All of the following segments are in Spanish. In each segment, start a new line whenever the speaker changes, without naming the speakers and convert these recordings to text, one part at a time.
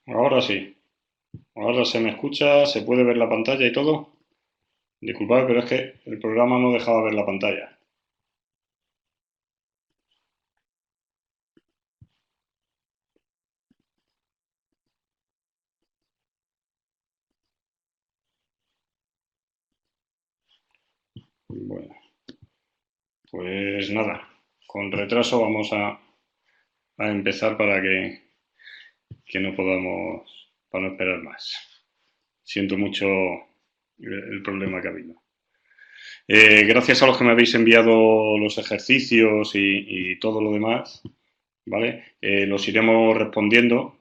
Ahora sí. Ahora se me escucha, se puede ver la pantalla y todo. Disculpad, pero es que el programa no dejaba ver la pantalla. Bueno, pues nada. Con retraso vamos a empezar para que no podamos, para no esperar más. Siento mucho el problema que ha habido. Gracias a los que me habéis enviado los ejercicios y todo lo demás, ¿vale? Los iremos respondiendo.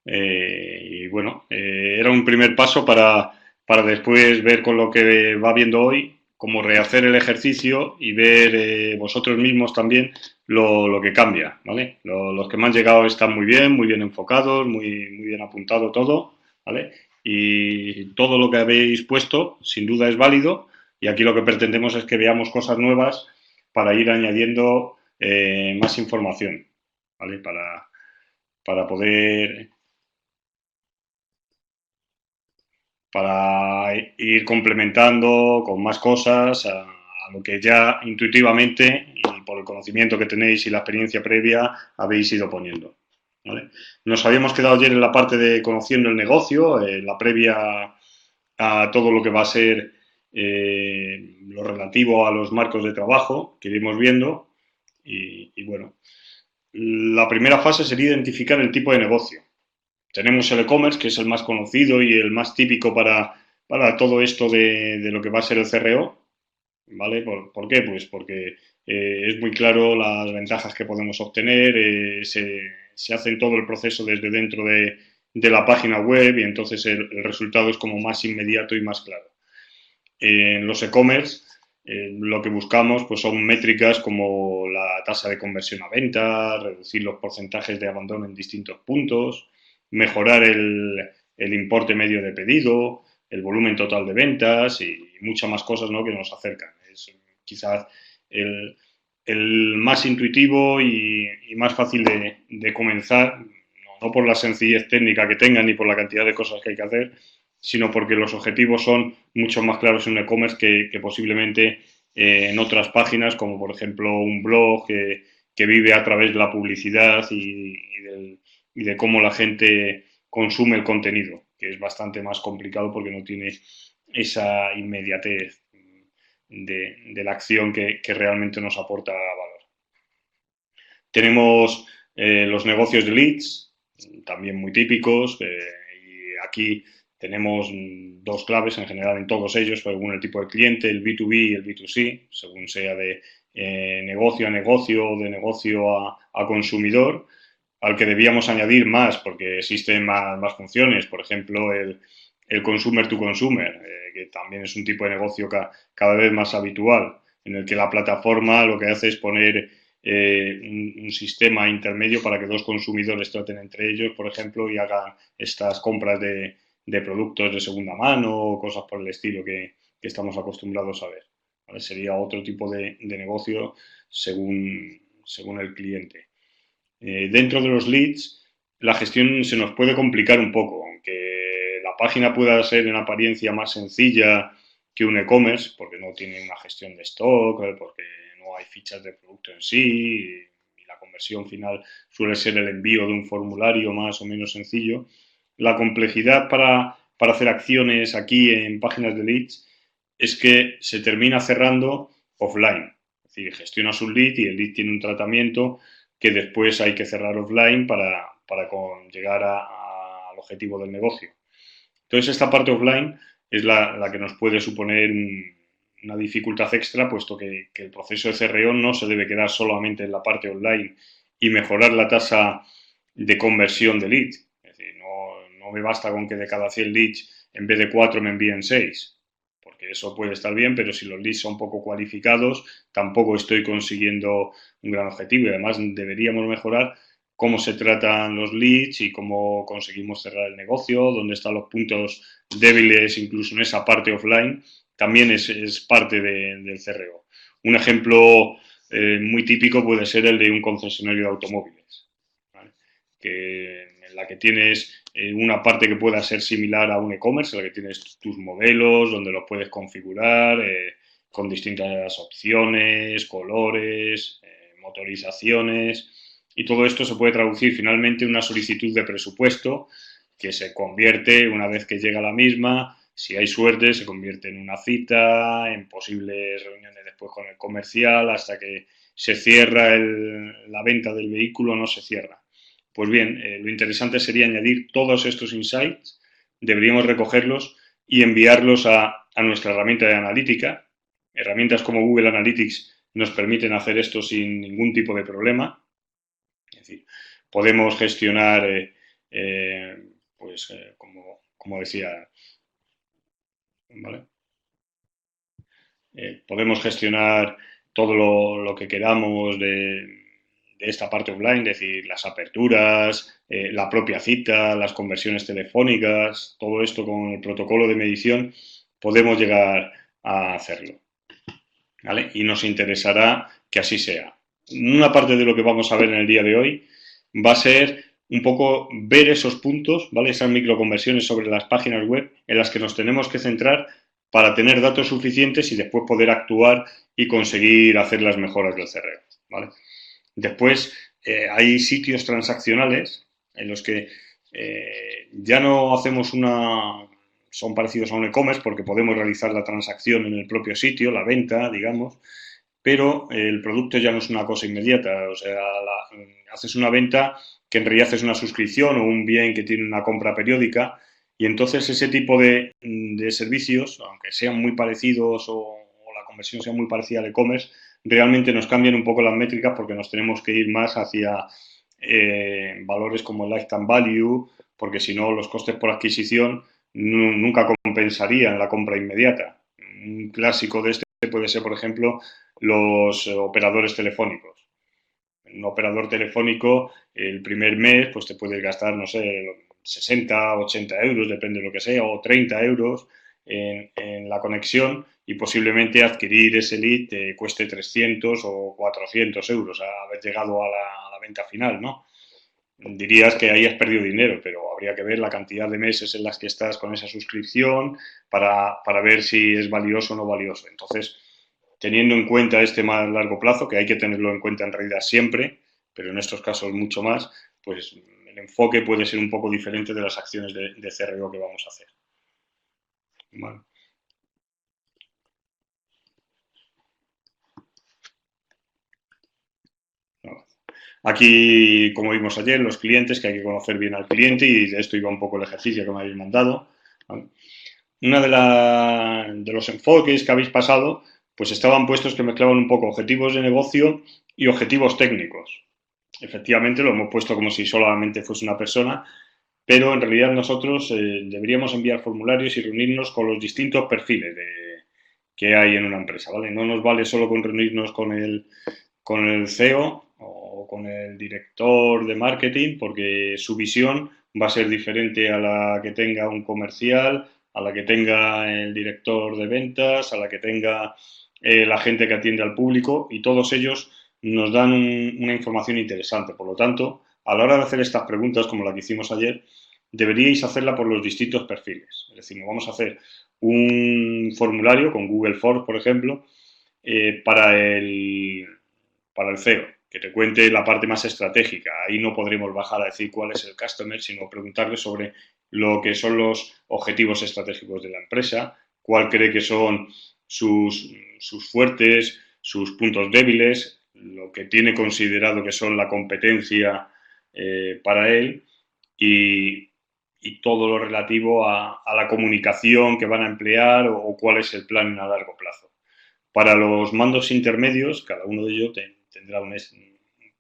Y bueno, era un primer paso para después ver con lo que va viendo hoy, cómo rehacer el ejercicio y ver vosotros mismos también lo que cambia, ¿vale? Los que me han llegado están muy bien enfocados, muy bien apuntado todo, ¿vale? Y todo lo que habéis puesto, sin duda, es válido. Y aquí lo que pretendemos es que veamos cosas nuevas para ir añadiendo más información, ¿vale? Para poder para ir complementando con más cosas a lo que ya intuitivamente y por el conocimiento que tenéis y la experiencia previa habéis ido poniendo. ¿Vale? Nos habíamos quedado ayer en la parte de conociendo el negocio, la previa a todo lo que va a ser lo relativo a los marcos de trabajo que iremos viendo y bueno, la primera fase sería identificar el tipo de negocio. Tenemos el e-commerce, que es el más conocido y el más típico para todo esto de lo que va a ser el CRO, ¿vale? ¿Por qué? Pues porque es muy claro las ventajas que podemos obtener, se hace todo el proceso desde dentro de la página web y entonces el resultado es como más inmediato y más claro. En los e-commerce lo que buscamos pues son métricas como la tasa de conversión a venta, reducir los porcentajes de abandono en distintos puntos, mejorar el importe medio de pedido, el volumen total de ventas y muchas más cosas, ¿no?, que nos acercan. Es quizás el, el más intuitivo y más fácil de comenzar, no por la sencillez técnica que tenga ni por la cantidad de cosas que hay que hacer, sino porque los objetivos son mucho más claros en un e-commerce que posiblemente en otras páginas, como por ejemplo un blog que vive a través de la publicidad y de cómo la gente consume el contenido, que es bastante más complicado porque no tiene esa inmediatez de la acción que realmente nos aporta valor. Tenemos los negocios de leads, también muy típicos, y aquí tenemos dos claves en general en todos ellos, según el tipo de cliente, el B2B y el B2C, según sea de negocio a negocio o de negocio a consumidor, al que debíamos añadir más porque existen más funciones, por ejemplo, el consumer to consumer, que también es un tipo de negocio cada vez más habitual, en el que la plataforma lo que hace es poner un sistema intermedio para que dos consumidores traten entre ellos, por ejemplo, y hagan estas compras de productos de segunda mano o cosas por el estilo que estamos acostumbrados a ver. ¿Vale? Sería otro tipo de negocio según el cliente. Dentro de los leads, la gestión se nos puede complicar un poco, aunque la página pueda ser en apariencia más sencilla que un e-commerce, porque no tiene una gestión de stock, porque no hay fichas de producto en sí, y la conversión final suele ser el envío de un formulario más o menos sencillo. La complejidad para hacer acciones aquí en páginas de leads es que se termina cerrando offline. Es decir, gestionas un lead y el lead tiene un tratamiento que después hay que cerrar offline para llegar al objetivo del negocio. Entonces, esta parte offline es la que nos puede suponer una dificultad extra, puesto que el proceso de CRO no se debe quedar solamente en la parte online y mejorar la tasa de conversión de leads. Es decir, no me basta con que de cada 100 leads, en vez de 4 me envíen 6, porque eso puede estar bien, pero si los leads son poco cualificados, tampoco estoy consiguiendo un gran objetivo y además deberíamos mejorar cómo se tratan los leads y cómo conseguimos cerrar el negocio, dónde están los puntos débiles incluso en esa parte offline, también es parte del CRO. Un ejemplo muy típico puede ser el de un concesionario de automóviles, ¿vale? Que en la que tienes una parte que pueda ser similar a un e-commerce, en la que tienes tus modelos, donde los puedes configurar con distintas opciones, colores, motorizaciones, y todo esto se puede traducir finalmente en una solicitud de presupuesto que se convierte, una vez que llega la misma, si hay suerte, se convierte en una cita, en posibles reuniones después con el comercial, hasta que se cierra la venta del vehículo o no se cierra. Pues bien, lo interesante sería añadir todos estos insights, deberíamos recogerlos y enviarlos a nuestra herramienta de analítica. Herramientas como Google Analytics nos permiten hacer esto sin ningún tipo de problema. Es decir, podemos gestionar, como decía, ¿vale? Podemos gestionar todo lo que queramos de esta parte online, es decir, las aperturas, la propia cita, las conversiones telefónicas, todo esto con el protocolo de medición podemos llegar a hacerlo, ¿vale? Y nos interesará que así sea. Una parte de lo que vamos a ver en el día de hoy va a ser un poco ver esos puntos, ¿vale? Esas microconversiones sobre las páginas web en las que nos tenemos que centrar para tener datos suficientes y después poder actuar y conseguir hacer las mejoras del CRM, ¿vale? Después hay sitios transaccionales en los que ya no hacemos son parecidos a un e-commerce porque podemos realizar la transacción en el propio sitio, la venta, digamos, pero el producto ya no es una cosa inmediata, o sea, haces una venta que en realidad es una suscripción o un bien que tiene una compra periódica y entonces ese tipo de servicios, aunque sean muy parecidos o la conversión sea muy parecida al e-commerce, realmente nos cambian un poco las métricas porque nos tenemos que ir más hacia valores como el lifetime value, porque si no los costes por adquisición nunca compensarían la compra inmediata. Un clásico de este puede ser, por ejemplo, los operadores telefónicos. Un operador telefónico, el primer mes, pues te puedes gastar, no sé, 60, 80 euros, depende de lo que sea, o 30 euros en la conexión y posiblemente adquirir ese lead te cueste 300 o 400 euros a haber llegado a la venta final, ¿no? Dirías que ahí has perdido dinero, pero habría que ver la cantidad de meses en las que estás con esa suscripción para ver si es valioso o no valioso. Entonces, teniendo en cuenta este más largo plazo, que hay que tenerlo en cuenta en realidad siempre, pero en estos casos mucho más, pues el enfoque puede ser un poco diferente de las acciones de CRO que vamos a hacer. ¿Vale? No. Aquí, como vimos ayer, los clientes, que hay que conocer bien al cliente y de esto iba un poco el ejercicio que me habéis mandado. ¿Vale? Una de los enfoques que habéis pasado, pues estaban puestos que mezclaban un poco objetivos de negocio y objetivos técnicos. Efectivamente, lo hemos puesto como si solamente fuese una persona, pero en realidad nosotros deberíamos enviar formularios y reunirnos con los distintos perfiles que hay en una empresa, ¿vale? No nos vale solo con reunirnos con el CEO o con el director de marketing, porque su visión va a ser diferente a la que tenga un comercial, a la que tenga el director de ventas, a la que tenga la gente que atiende al público, y todos ellos nos dan una información interesante. Por lo tanto, a la hora de hacer estas preguntas, como la que hicimos ayer, deberíais hacerla por los distintos perfiles. Es decir, vamos a hacer un formulario con Google Forms, por ejemplo, para el CEO, que te cuente la parte más estratégica. Ahí no podremos bajar a decir cuál es el customer, sino preguntarle sobre lo que son los objetivos estratégicos de la empresa, cuál cree que son sus fuertes, sus puntos débiles, lo que tiene considerado que son la competencia para él y todo lo relativo a la comunicación que van a emplear o cuál es el plan a largo plazo. Para los mandos intermedios, cada uno de ellos tendrá un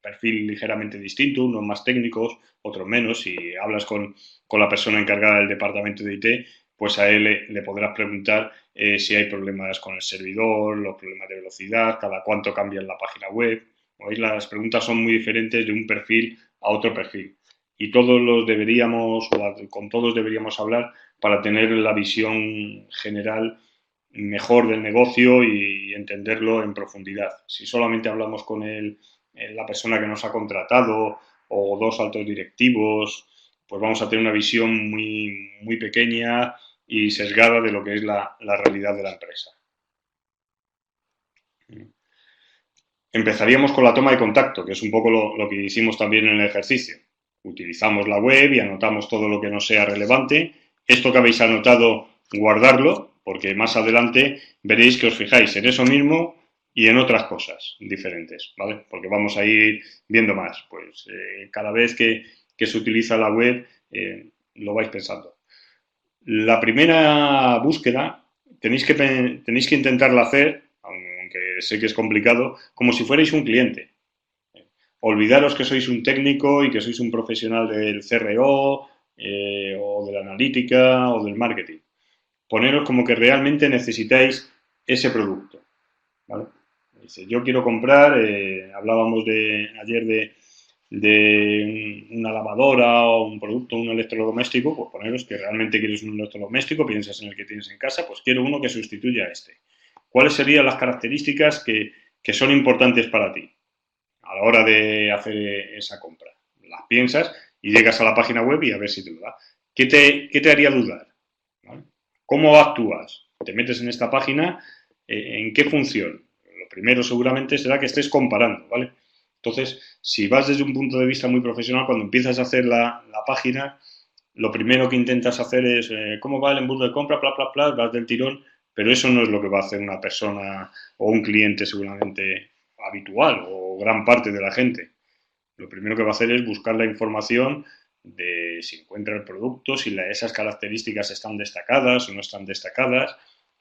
perfil ligeramente distinto, unos más técnicos, otros menos. Si hablas con la persona encargada del departamento de IT, pues a él le podrás preguntar si hay problemas con el servidor, los problemas de velocidad, cada cuánto cambia la página web. ¿Veis? Las preguntas son muy diferentes de un perfil a otro perfil. Y todos los deberíamos, o con todos deberíamos hablar para tener la visión general mejor del negocio y entenderlo en profundidad. Si solamente hablamos con la persona que nos ha contratado o dos altos directivos pues vamos a tener una visión muy pequeña y sesgada de lo que es la realidad de la empresa. Empezaríamos con la toma de contacto, que es un poco lo que hicimos también en el ejercicio. Utilizamos la web y anotamos todo lo que nos sea relevante. Esto que habéis anotado, guardarlo, porque más adelante veréis que os fijáis en eso mismo y en otras cosas diferentes, ¿vale? Porque vamos a ir viendo más. Pues cada vez que se utiliza la web, lo vais pensando. La primera búsqueda tenéis que intentarla hacer, aunque sé que es complicado, como si fuerais un cliente. Olvidaros que sois un técnico y que sois un profesional del CRO o de la analítica o del marketing. Poneros como que realmente necesitáis ese producto. ¿Vale? Dice, yo quiero comprar, hablábamos ayer de una lavadora o un producto, un electrodoméstico, pues poneros que realmente quieres un electrodoméstico, piensas en el que tienes en casa, pues quiero uno que sustituya a este. ¿Cuáles serían las características que son importantes para ti a la hora de hacer esa compra? Las piensas y llegas a la página web y a ver si te lo da. ¿Qué te haría dudar? ¿Vale? ¿Cómo actúas? Te metes en esta página, ¿en qué función? Lo primero seguramente será que estés comparando, ¿vale? Entonces, si vas desde un punto de vista muy profesional, cuando empiezas a hacer la página, lo primero que intentas hacer es cómo va el embudo de compra, bla, bla, bla, vas del tirón, pero eso no es lo que va a hacer una persona o un cliente seguramente habitual o gran parte de la gente. Lo primero que va a hacer es buscar la información de si encuentra el producto, si esas características están destacadas o no están destacadas,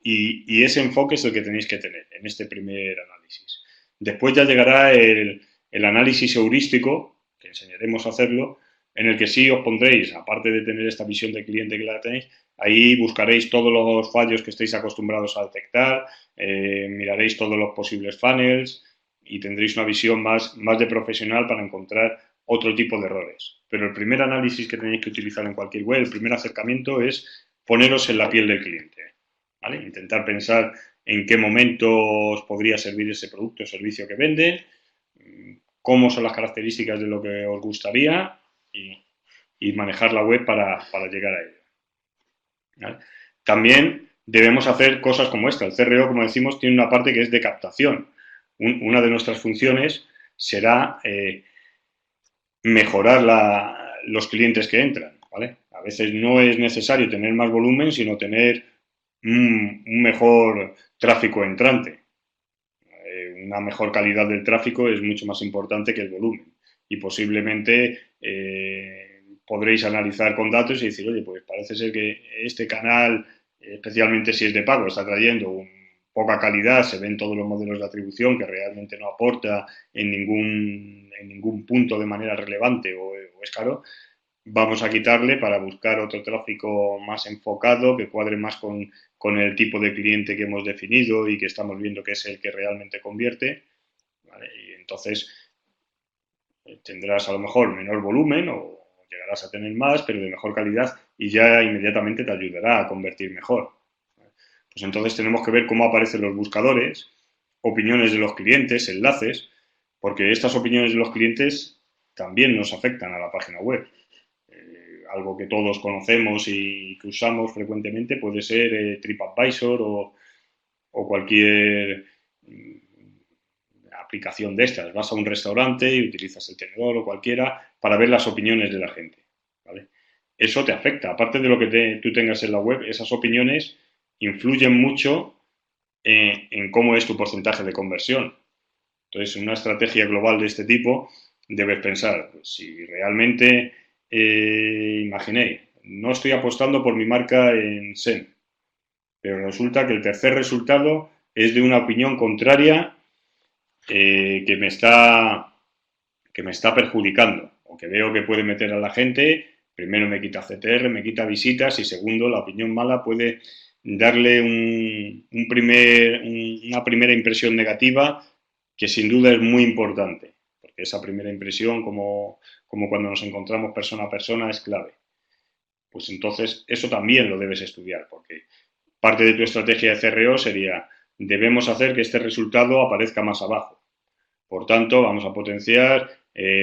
y ese enfoque es el que tenéis que tener en este primer análisis. Después ya llegará el análisis heurístico, que enseñaremos a hacerlo, en el que sí os pondréis, aparte de tener esta visión de cliente que la tenéis, ahí buscaréis todos los fallos que estéis acostumbrados a detectar, miraréis todos los posibles funnels y tendréis una visión más de profesional para encontrar otro tipo de errores. Pero el primer análisis que tenéis que utilizar en cualquier web, el primer acercamiento es poneros en la piel del cliente, ¿vale? Intentar pensar en qué momento os podría servir ese producto o servicio que venden, cómo son las características de lo que os gustaría y manejar la web para llegar a ello. ¿Vale? También debemos hacer cosas como esta. El CRO, como decimos, tiene una parte que es de captación. Una de nuestras funciones será mejorar los clientes que entran, ¿vale? A veces no es necesario tener más volumen, sino tener un mejor tráfico entrante. Una mejor calidad del tráfico es mucho más importante que el volumen. Y posiblemente podréis analizar con datos y decir, oye, pues parece ser que este canal, especialmente si es de pago, está trayendo poca calidad, se ven todos los modelos de atribución que realmente no aporta en ningún punto de manera relevante o es caro, vamos a quitarle para buscar otro tráfico más enfocado, que cuadre más con el tipo de cliente que hemos definido y que estamos viendo que es el que realmente convierte, ¿vale? Y entonces tendrás a lo mejor menor volumen o llegarás a tener más, pero de mejor calidad y ya inmediatamente te ayudará a convertir mejor. Pues entonces tenemos que ver cómo aparecen los buscadores, opiniones de los clientes, enlaces, porque estas opiniones de los clientes también nos afectan a la página web. Algo que todos conocemos y que usamos frecuentemente puede ser TripAdvisor o cualquier aplicación de estas. Vas a un restaurante y utilizas el tenedor o cualquiera para ver las opiniones de la gente, ¿vale? Eso te afecta. Aparte de lo que tú tengas en la web, esas opiniones influyen mucho en cómo es tu porcentaje de conversión. Entonces, en una estrategia global de este tipo, debes pensar, pues, si realmente, imaginéis, no estoy apostando por mi marca en SEM, pero resulta que el tercer resultado es de una opinión contraria que me está perjudicando o que veo que puede meter a la gente. Primero me quita CTR, me quita visitas y segundo, la opinión mala puede darle una primera impresión negativa que sin duda es muy importante, porque esa primera impresión, como cuando nos encontramos persona a persona, es clave. Pues entonces eso también lo debes estudiar, porque parte de tu estrategia de CRO sería, debemos hacer que este resultado aparezca más abajo. Por tanto, vamos a potenciar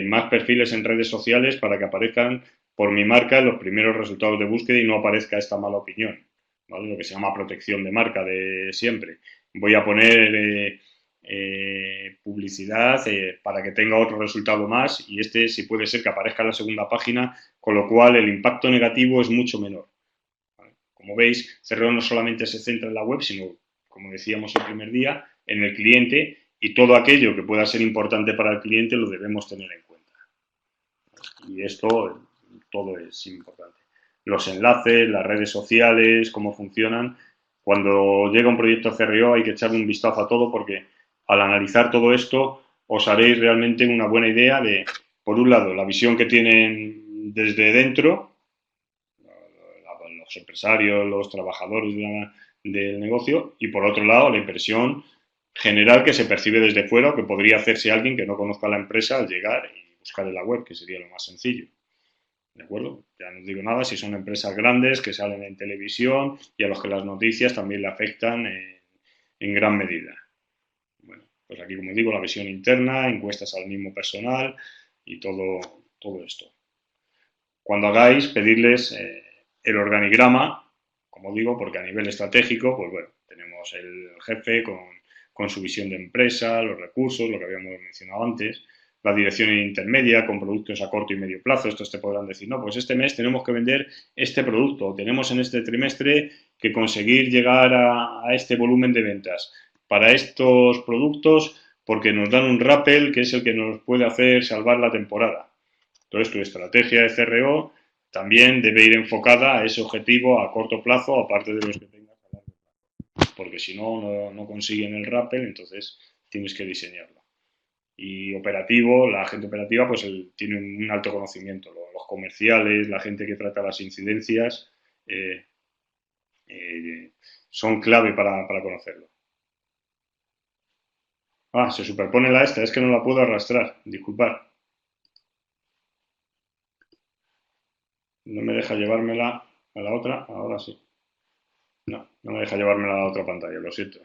más perfiles en redes sociales para que aparezcan por mi marca en los primeros resultados de búsqueda y no aparezca esta mala opinión, ¿vale? Lo que se llama protección de marca de siempre. Voy a poner publicidad para que tenga otro resultado más y este sí puede ser que aparezca en la segunda página, con lo cual el impacto negativo es mucho menor. ¿Vale? Como veis, CRO no solamente se centra en la web, sino, como decíamos el primer día, en el cliente, y todo aquello que pueda ser importante para el cliente lo debemos tener en cuenta. Y esto todo es importante. Los enlaces, las redes sociales, cómo funcionan. Cuando llega un proyecto CRO hay que echarle un vistazo a todo porque al analizar todo esto os haréis realmente una buena idea de, por un lado, la visión que tienen desde dentro, los empresarios, los trabajadores del negocio, y por otro lado, la impresión general que se percibe desde fuera o que podría hacerse alguien que no conozca la empresa al llegar y buscar en la web, que sería lo más sencillo. ¿De acuerdo? Ya no digo nada si son empresas grandes que salen en televisión y a los que las noticias también le afectan en gran medida. Bueno, pues aquí, como digo, la visión interna, encuestas al mismo personal y todo esto. Cuando hagáis, pedirles el organigrama, como digo, porque a nivel estratégico, pues bueno, tenemos el jefe con su visión de empresa, los recursos, lo que habíamos mencionado antes, la dirección intermedia con productos a corto y medio plazo. Estos te podrán decir, no, pues este mes tenemos que vender este producto, tenemos en este trimestre que conseguir llegar a este volumen de ventas para estos productos porque nos dan un rappel que es el que nos puede hacer salvar la temporada. Entonces, tu estrategia de CRO también debe ir enfocada a ese objetivo a corto plazo, aparte de los que tengas a largo plazo. Porque si no consiguen el rappel, entonces tienes que diseñarlo. Y operativo, la gente operativa pues tiene un alto conocimiento. Los comerciales, la gente que trata las incidencias, eh, son clave para conocerlo. Ah, se superpone la esta, es que no la puedo arrastrar, disculpad. No me deja llevármela a la otra, ahora sí. No me deja llevármela a la otra pantalla, lo siento.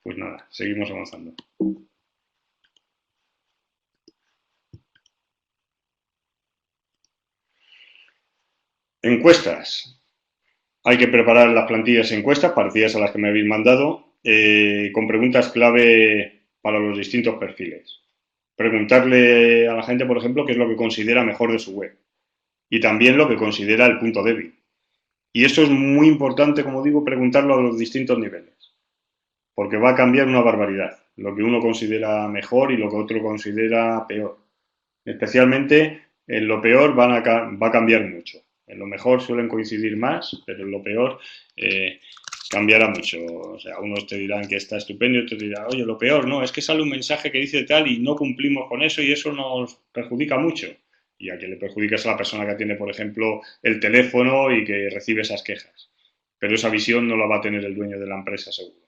Pues nada, seguimos avanzando. Encuestas. Hay que preparar las plantillas de encuestas parecidas a las que me habéis mandado, con preguntas clave para los distintos perfiles. Preguntarle a la gente, por ejemplo, qué es lo que considera mejor de su web y también lo que considera el punto débil. Y eso es muy importante, como digo, preguntarlo a los distintos niveles, porque va a cambiar una barbaridad, lo que uno considera mejor y lo que otro considera peor. Especialmente en lo peor va a cambiar mucho. En lo mejor suelen coincidir más, pero en lo peor cambiará mucho. O sea, unos te dirán que está estupendo y otros te dirán, oye, lo peor, no, es que sale un mensaje que dice tal y no cumplimos con eso y eso nos perjudica mucho. Y a que le perjudica es a la persona que tiene, por ejemplo, el teléfono y que recibe esas quejas. Pero esa visión no la va a tener el dueño de la empresa, seguro,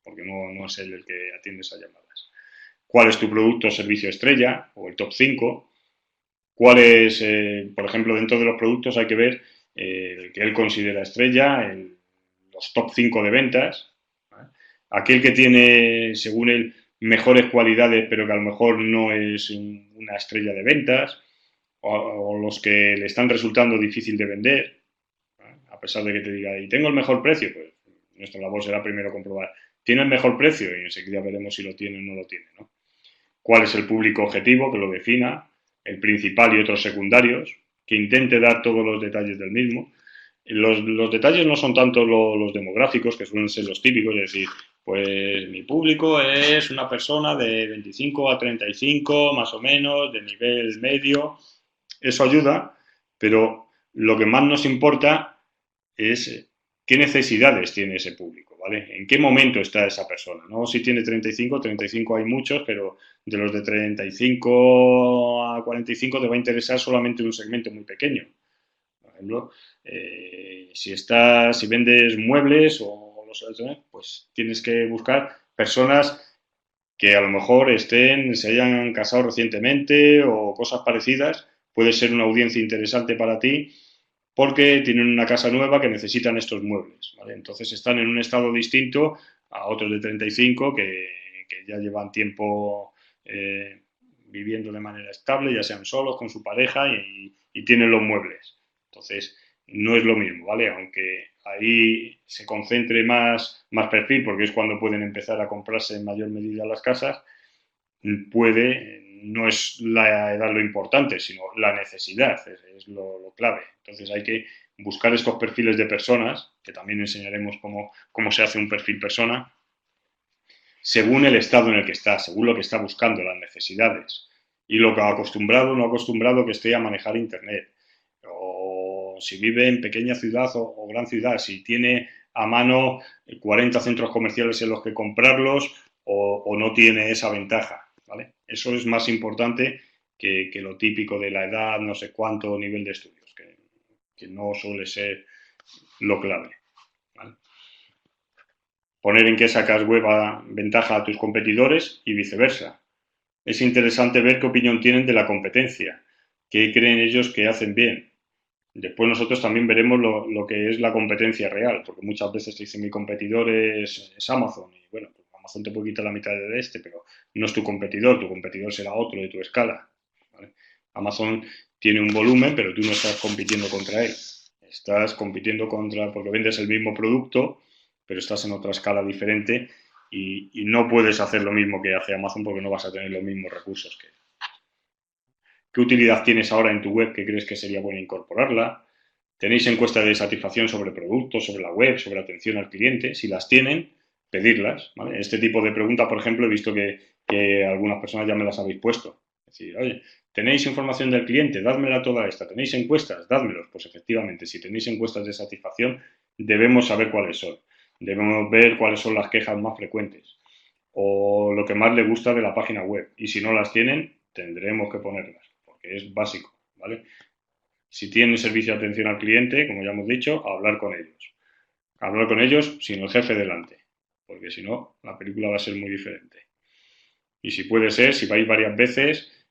porque no es él el que atiende esas llamadas. ¿Cuál es tu producto o servicio estrella o el top 5? ¿Cuál es, por ejemplo, dentro de los productos hay que ver el que él considera estrella, los top 5 de ventas, ¿vale? Aquel que tiene, según él, mejores cualidades, pero que a lo mejor no es una estrella de ventas, o los que le están resultando difícil de vender, ¿vale? A pesar de que te diga, y tengo el mejor precio, pues nuestra labor será primero comprobar, ¿tiene el mejor precio? Y enseguida veremos si lo tiene o no lo tiene, ¿no? ¿Cuál es el público objetivo que lo defina? El principal y otros secundarios, que intente dar todos los detalles del mismo. Los detalles no son tanto los demográficos, que suelen ser los típicos, es decir, pues mi público es una persona de 25 a 35, más o menos, de nivel medio. Eso ayuda, pero lo que más nos importa es qué necesidades tiene ese público, ¿vale? ¿En qué momento está esa persona? No si tiene 35 hay muchos, pero de los de 35 a 45 te va a interesar solamente un segmento muy pequeño. Por ejemplo, si vendes muebles o los pues tienes que buscar personas que a lo mejor se hayan casado recientemente o cosas parecidas. Puede ser una audiencia interesante para ti porque tienen una casa nueva que necesitan estos muebles, ¿vale? Entonces están en un estado distinto a otros de 35 que ya llevan tiempo viviendo de manera estable, ya sean solos, con su pareja y tienen los muebles. Entonces, no es lo mismo, ¿vale? Aunque ahí se concentre más perfil, porque es cuando pueden empezar a comprarse en mayor medida las casas, no es la edad lo importante, sino la necesidad, es lo clave. Entonces hay que buscar estos perfiles de personas, que también enseñaremos cómo se hace un perfil persona, según el estado en el que está, según lo que está buscando, las necesidades, y lo que ha acostumbrado o no acostumbrado que esté a manejar Internet, o si vive en pequeña ciudad o gran ciudad, si tiene a mano 40 centros comerciales en los que comprarlos o no tiene esa ventaja, ¿vale? Eso es más importante que lo típico de la edad, no sé cuánto nivel de estudios, que no suele ser lo clave, ¿vale? Poner en qué sacas ventaja a tus competidores y viceversa. Es interesante ver qué opinión tienen de la competencia, qué creen ellos que hacen bien. Después nosotros también veremos lo que es la competencia real, porque muchas veces te dicen mi competidor es Amazon, y bueno, pues Amazon te puede quitar la mitad de este, pero no es tu competidor será otro de tu escala, ¿vale? Amazon tiene un volumen, pero tú no estás compitiendo contra él. Estás compitiendo porque vendes el mismo producto, pero estás en otra escala diferente y no puedes hacer lo mismo que hace Amazon porque no vas a tener los mismos recursos que él. ¿Qué utilidad tienes ahora en tu web que crees que sería bueno incorporarla? ¿Tenéis encuestas de satisfacción sobre productos, sobre la web, sobre atención al cliente? Si las tienen, pedirlas, ¿vale? Este tipo de preguntas, por ejemplo, he visto que algunas personas ya me las habéis puesto. Es decir, oye, ¿tenéis información del cliente? Dádmela toda esta. ¿Tenéis encuestas? Dádmelos. Pues efectivamente, si tenéis encuestas de satisfacción, debemos saber cuáles son. Debemos ver cuáles son las quejas más frecuentes o lo que más le gusta de la página web. Y si no las tienen, tendremos que ponerlas, porque es básico, ¿vale? Si tienen servicio de atención al cliente, como ya hemos dicho, a hablar con ellos. Hablar con ellos sin el jefe delante, porque si no, la película va a ser muy diferente. Y si puede ser, si vais varias veces,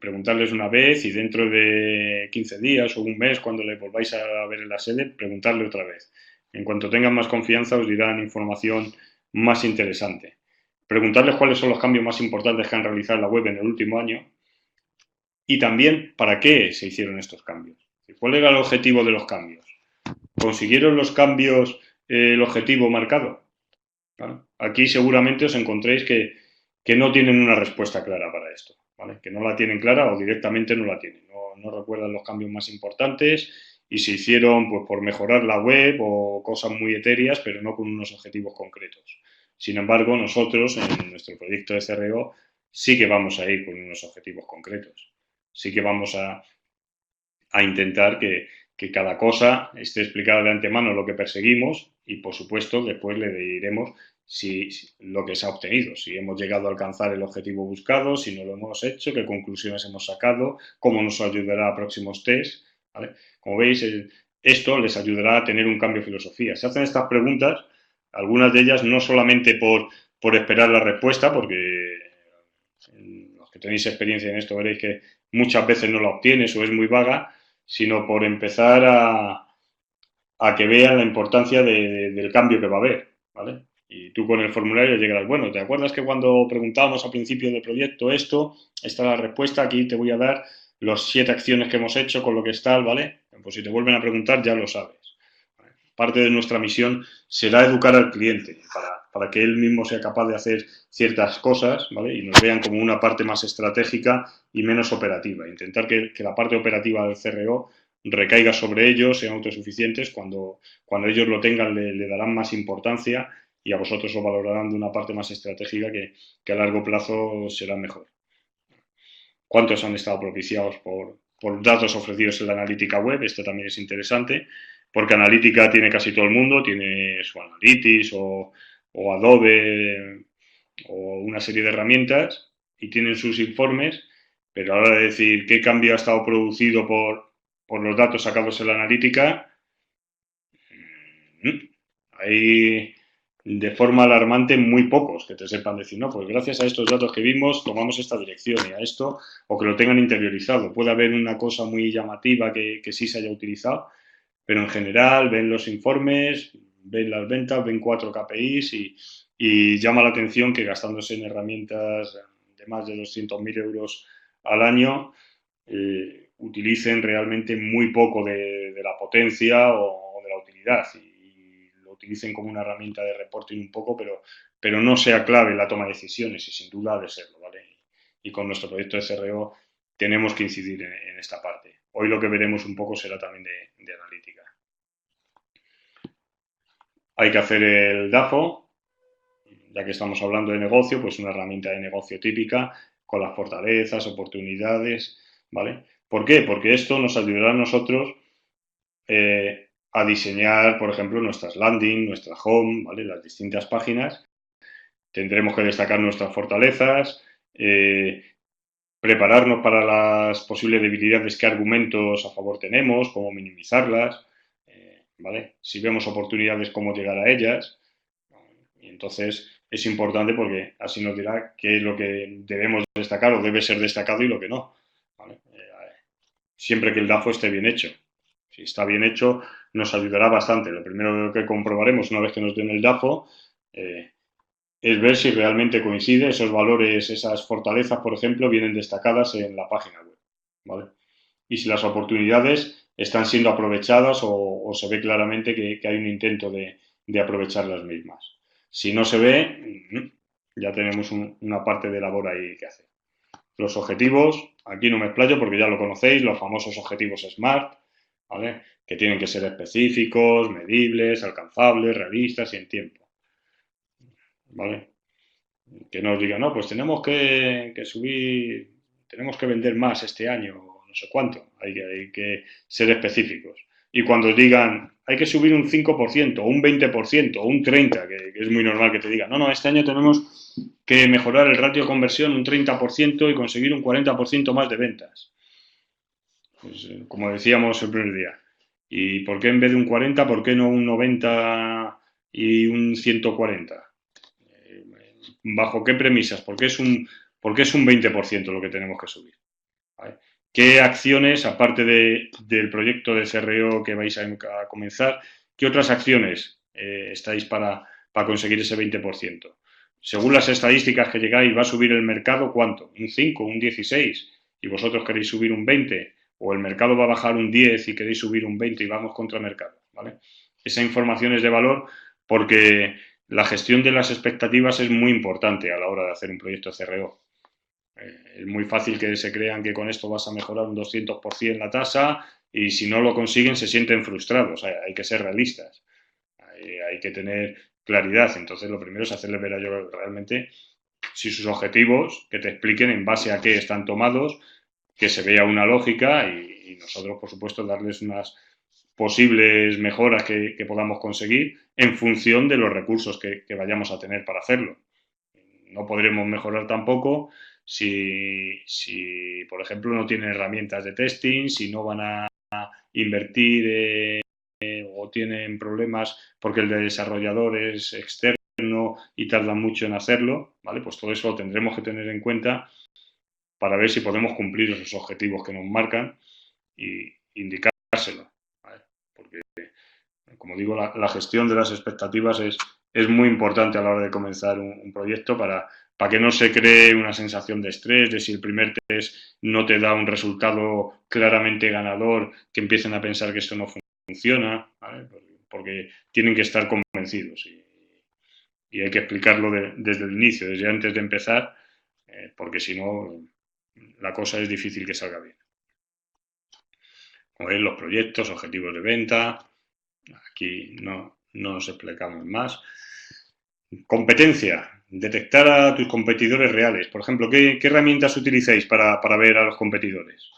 preguntarles una vez y dentro de 15 días o un mes, cuando le volváis a ver en la sede, preguntarle otra vez. En cuanto tengan más confianza, os dirán información más interesante. Preguntarles cuáles son los cambios más importantes que han realizado en la web en el último año y también para qué se hicieron estos cambios. ¿Cuál era el objetivo de los cambios? ¿Consiguieron los cambios el objetivo marcado? ¿Vale? Aquí seguramente os encontréis que no tienen una respuesta clara para esto, ¿vale? Que no la tienen clara o directamente no la tienen. No recuerdan los cambios más importantes y se hicieron pues, por mejorar la web o cosas muy etéreas, pero no con unos objetivos concretos. Sin embargo, nosotros en nuestro proyecto de CRO sí que vamos a ir con unos objetivos concretos. Sí que vamos a intentar que cada cosa esté explicada de antemano lo que perseguimos y, por supuesto, después le diremos si lo que se ha obtenido, si hemos llegado a alcanzar el objetivo buscado, si no lo hemos hecho, qué conclusiones hemos sacado, cómo nos ayudará a próximos test, ¿vale? Como veis, esto les ayudará a tener un cambio de filosofía. Se hacen estas preguntas, algunas de ellas no solamente por esperar la respuesta, porque los que tenéis experiencia en esto veréis que muchas veces no la obtienes o es muy vaga, sino por empezar a que vean la importancia del cambio que va a haber, ¿vale? Y tú con el formulario llegarás, bueno, ¿te acuerdas que cuando preguntábamos al principio del proyecto esto, esta es la respuesta, aquí te voy a dar las 7 acciones que hemos hecho con lo que está, ¿vale? Pues si te vuelven a preguntar ya lo sabes. Parte de nuestra misión será educar al cliente para que él mismo sea capaz de hacer ciertas cosas, ¿vale? Y nos vean como una parte más estratégica y menos operativa. Intentar que la parte operativa del CRO recaiga sobre ellos, sean autosuficientes, cuando ellos lo tengan le darán más importancia y a vosotros os valorarán de una parte más estratégica que a largo plazo será mejor. ¿Cuántos han estado propiciados por datos ofrecidos en la analítica web? Esto también es interesante, porque analítica tiene casi todo el mundo, tiene su Analytics o Adobe o una serie de herramientas y tienen sus informes, pero ahora de decir qué cambio ha estado producido por los datos sacados en la analítica, hay de forma alarmante muy pocos que te sepan decir, no, pues gracias a estos datos que vimos tomamos esta dirección y a esto, o que lo tengan interiorizado. Puede haber una cosa muy llamativa que sí se haya utilizado, pero en general ven los informes, ven las ventas, ven 4 KPIs y llama la atención que gastándose en herramientas de más de 200.000 euros al año utilicen realmente muy poco de la potencia o de la utilidad y lo utilicen como una herramienta de reporting un poco, pero no sea clave en la toma de decisiones y sin duda ha de serlo, ¿vale? Y con nuestro proyecto de CRO tenemos que incidir en esta parte. Hoy lo que veremos un poco será también de analítica. Hay que hacer el DAFO, ya que estamos hablando de negocio, pues una herramienta de negocio típica con las fortalezas, oportunidades, ¿vale? ¿Por qué? Porque esto nos ayudará a nosotros a diseñar, por ejemplo, nuestras landing, nuestra home, ¿vale? Las distintas páginas. Tendremos que destacar nuestras fortalezas, prepararnos para las posibles debilidades, qué argumentos a favor tenemos, cómo minimizarlas, ¿vale? Si vemos oportunidades, cómo llegar a ellas. Y entonces es importante porque así nos dirá qué es lo que debemos destacar o debe ser destacado y lo que no, ¿vale? Siempre que el DAFO esté bien hecho. Si está bien hecho, nos ayudará bastante. Lo primero que comprobaremos una vez que nos den el DAFO es ver si realmente coincide esos valores, esas fortalezas, por ejemplo, vienen destacadas en la página web, ¿vale? Y si las oportunidades están siendo aprovechadas o se ve claramente que hay un intento de aprovechar las mismas. Si no se ve, ya tenemos una parte de labor ahí que hacer. Los objetivos, aquí no me explayo porque ya lo conocéis, los famosos objetivos SMART, ¿vale? Que tienen que ser específicos, medibles, alcanzables, realistas y en tiempo, ¿vale? Que no os digan, no, pues tenemos que subir, tenemos que vender más este año, no sé cuánto, hay que ser específicos. Y cuando os digan, hay que subir un 5%, o un 20%, o un 30%, que es muy normal que te digan, no, no, este año tenemos que mejorar el ratio de conversión un 30% y conseguir un 40% más de ventas. Pues, como decíamos el primer día. ¿Y por qué en vez de un 40, por qué no un 90 y un 140? ¿Bajo qué premisas? Porque es un 20% lo que tenemos que subir. ¿Vale? ¿Qué acciones, aparte del proyecto de CRO que vais a comenzar, qué otras acciones estáis para conseguir ese 20%? Según las estadísticas que llegáis, ¿va a subir el mercado cuánto? ¿Un 5, un 16? ¿Y vosotros queréis subir un 20? ¿O el mercado va a bajar un 10 y queréis subir un 20 y vamos contra el mercado? ¿Vale? Esa información es de valor porque la gestión de las expectativas es muy importante a la hora de hacer un proyecto CRO. Es muy fácil que se crean que con esto vas a mejorar un 200% la tasa y si no lo consiguen se sienten frustrados. Hay que ser realistas, hay que tener claridad. Entonces lo primero es hacerles ver a ellos realmente si sus objetivos, que te expliquen en base a qué están tomados, que se vea una lógica y nosotros, por supuesto, darles unas posibles mejoras que podamos conseguir en función de los recursos que vayamos a tener para hacerlo. No podremos mejorar tampoco si, por ejemplo, no tienen herramientas de testing, si no van a invertir o tienen problemas porque el desarrollador es externo y tarda mucho en hacerlo, ¿vale? Pues todo eso lo tendremos que tener en cuenta para ver si podemos cumplir esos objetivos que nos marcan y indicárselo, ¿vale? Porque, como digo, la gestión de las expectativas es muy importante a la hora de comenzar un proyecto para que no se cree una sensación de estrés, de si el primer test no te da un resultado claramente ganador, que empiecen a pensar que esto no funciona, ¿vale? Porque tienen que estar convencidos y hay que explicarlo desde el inicio, desde antes de empezar, porque si no, la cosa es difícil que salga bien. Como veis, los proyectos, objetivos de venta, aquí no nos explicamos más. Competencia, detectar a tus competidores reales. Por ejemplo, ¿qué herramientas utilizáis para ver a los competidores?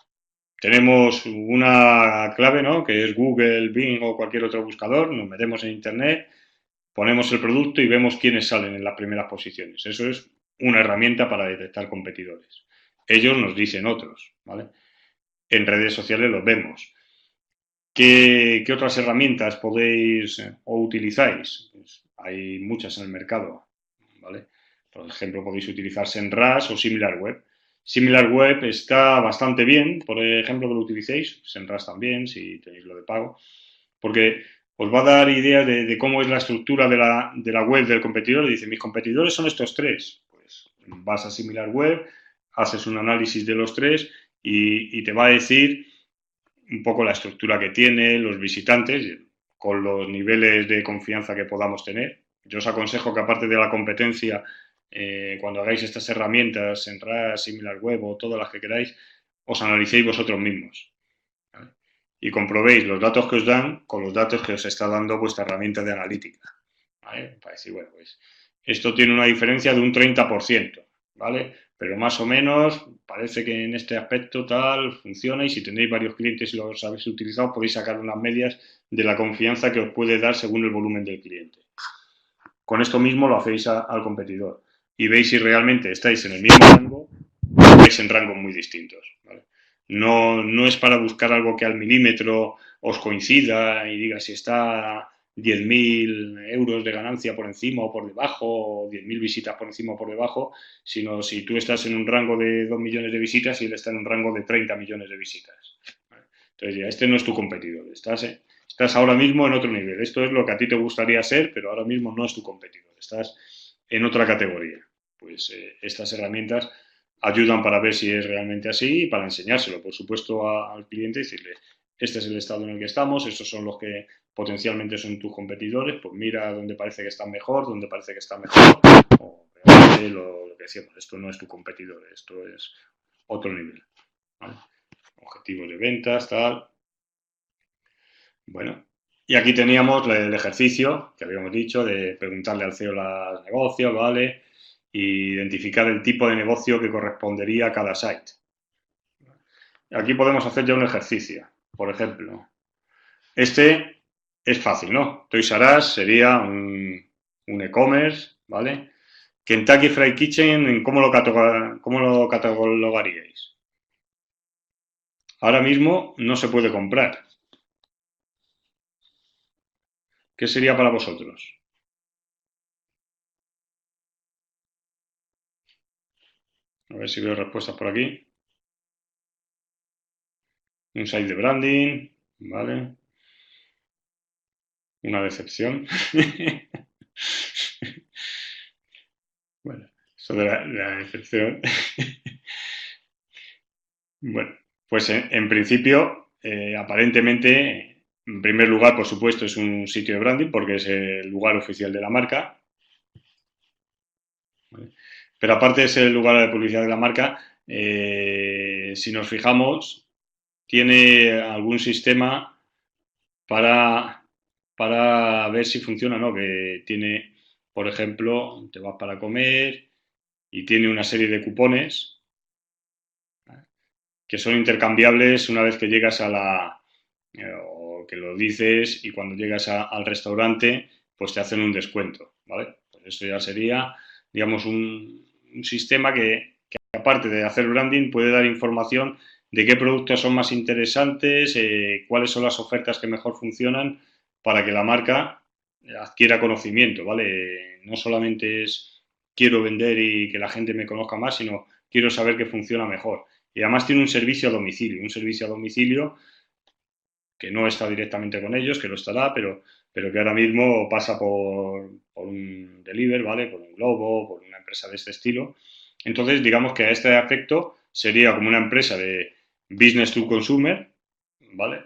Tenemos una clave, ¿no? Que es Google, Bing o cualquier otro buscador. Nos metemos en Internet, ponemos el producto y vemos quiénes salen en las primeras posiciones. Eso es una herramienta para detectar competidores. Ellos nos dicen otros, ¿vale? En redes sociales los vemos. ¿Qué otras herramientas podéis o utilizáis? Pues hay muchas en el mercado, ¿vale? Por ejemplo, podéis utilizar SEMrush o SimilarWeb. SimilarWeb está bastante bien, por ejemplo, que lo utilicéis. SEMrush también, si tenéis lo de pago. Porque os va a dar idea de cómo es la estructura de la web del competidor. Y dice, mis competidores son estos tres. Pues vas a SimilarWeb, haces un análisis de los tres y te va a decir un poco la estructura que tiene, los visitantes, con los niveles de confianza que podamos tener. Yo os aconsejo que aparte de la competencia, cuando hagáis estas herramientas, en RAS, SimilarWeb o todas las que queráis, os analicéis vosotros mismos, ¿vale? Y comprobéis los datos que os dan con los datos que os está dando vuestra herramienta de analítica, ¿vale? Para decir, bueno, pues esto tiene una diferencia de un 30%, ¿vale? Pero más o menos parece que en este aspecto tal funciona y si tenéis varios clientes y los habéis utilizado podéis sacar unas medias de la confianza que os puede dar según el volumen del cliente. Con esto mismo lo hacéis al competidor y veis si realmente estáis en el mismo rango o estáis en rangos muy distintos, ¿vale? No es para buscar algo que al milímetro os coincida y diga si está 10.000 euros de ganancia por encima o por debajo, o 10.000 visitas por encima o por debajo, sino si tú estás en un rango de 2 millones de visitas y él está en un rango de 30 millones de visitas, ¿vale? Entonces ya, este no es tu competidor, estás ahora mismo en otro nivel. Esto es lo que a ti te gustaría ser, pero ahora mismo no es tu competidor. Estás en otra categoría. Pues estas herramientas ayudan para ver si es realmente así y para enseñárselo, por supuesto, al cliente y decirle, este es el estado en el que estamos, estos son los que potencialmente son tus competidores, pues mira dónde parece que están mejor, dónde parece que están mejor, o realmente lo que decíamos, esto no es tu competidor, esto es otro nivel, ¿vale? Objetivos de ventas, tal. Bueno, y aquí teníamos el ejercicio que habíamos dicho de preguntarle al CEO los negocios, ¿vale? Y identificar el tipo de negocio que correspondería a cada site. Aquí podemos hacer ya un ejercicio. Por ejemplo, este es fácil, ¿no? Toys R Us sería un e-commerce, ¿vale? Kentucky Fried Kitchen, ¿cómo lo catalogaríais? Ahora mismo no se puede comprar. ¿Qué sería para vosotros? A ver si veo respuestas por aquí. Un site de branding, ¿vale? Una decepción. Bueno, eso de la decepción. Bueno, pues en principio, aparentemente, en primer lugar, por supuesto, es un sitio de branding porque es el lugar oficial de la marca, ¿vale? Pero aparte de ser el lugar de publicidad de la marca, si nos fijamos, tiene algún sistema para, para ver si funciona o no, que tiene, por ejemplo, te vas para comer y tiene una serie de cupones, ¿vale?, que son intercambiables una vez que llegas a o que lo dices y cuando llegas al restaurante, pues te hacen un descuento, ¿vale? Pues eso ya sería, digamos, un sistema que aparte de hacer branding puede dar información de qué productos son más interesantes, cuáles son las ofertas que mejor funcionan para que la marca adquiera conocimiento, ¿vale? No solamente es quiero vender y que la gente me conozca más, sino quiero saber que funciona mejor. Y además tiene un servicio a domicilio que no está directamente con ellos, que lo estará, pero que ahora mismo pasa por un delivery, ¿vale? Por un Globo, por una empresa de este estilo. Entonces, digamos que a este efecto sería como una empresa de business to consumer, ¿vale?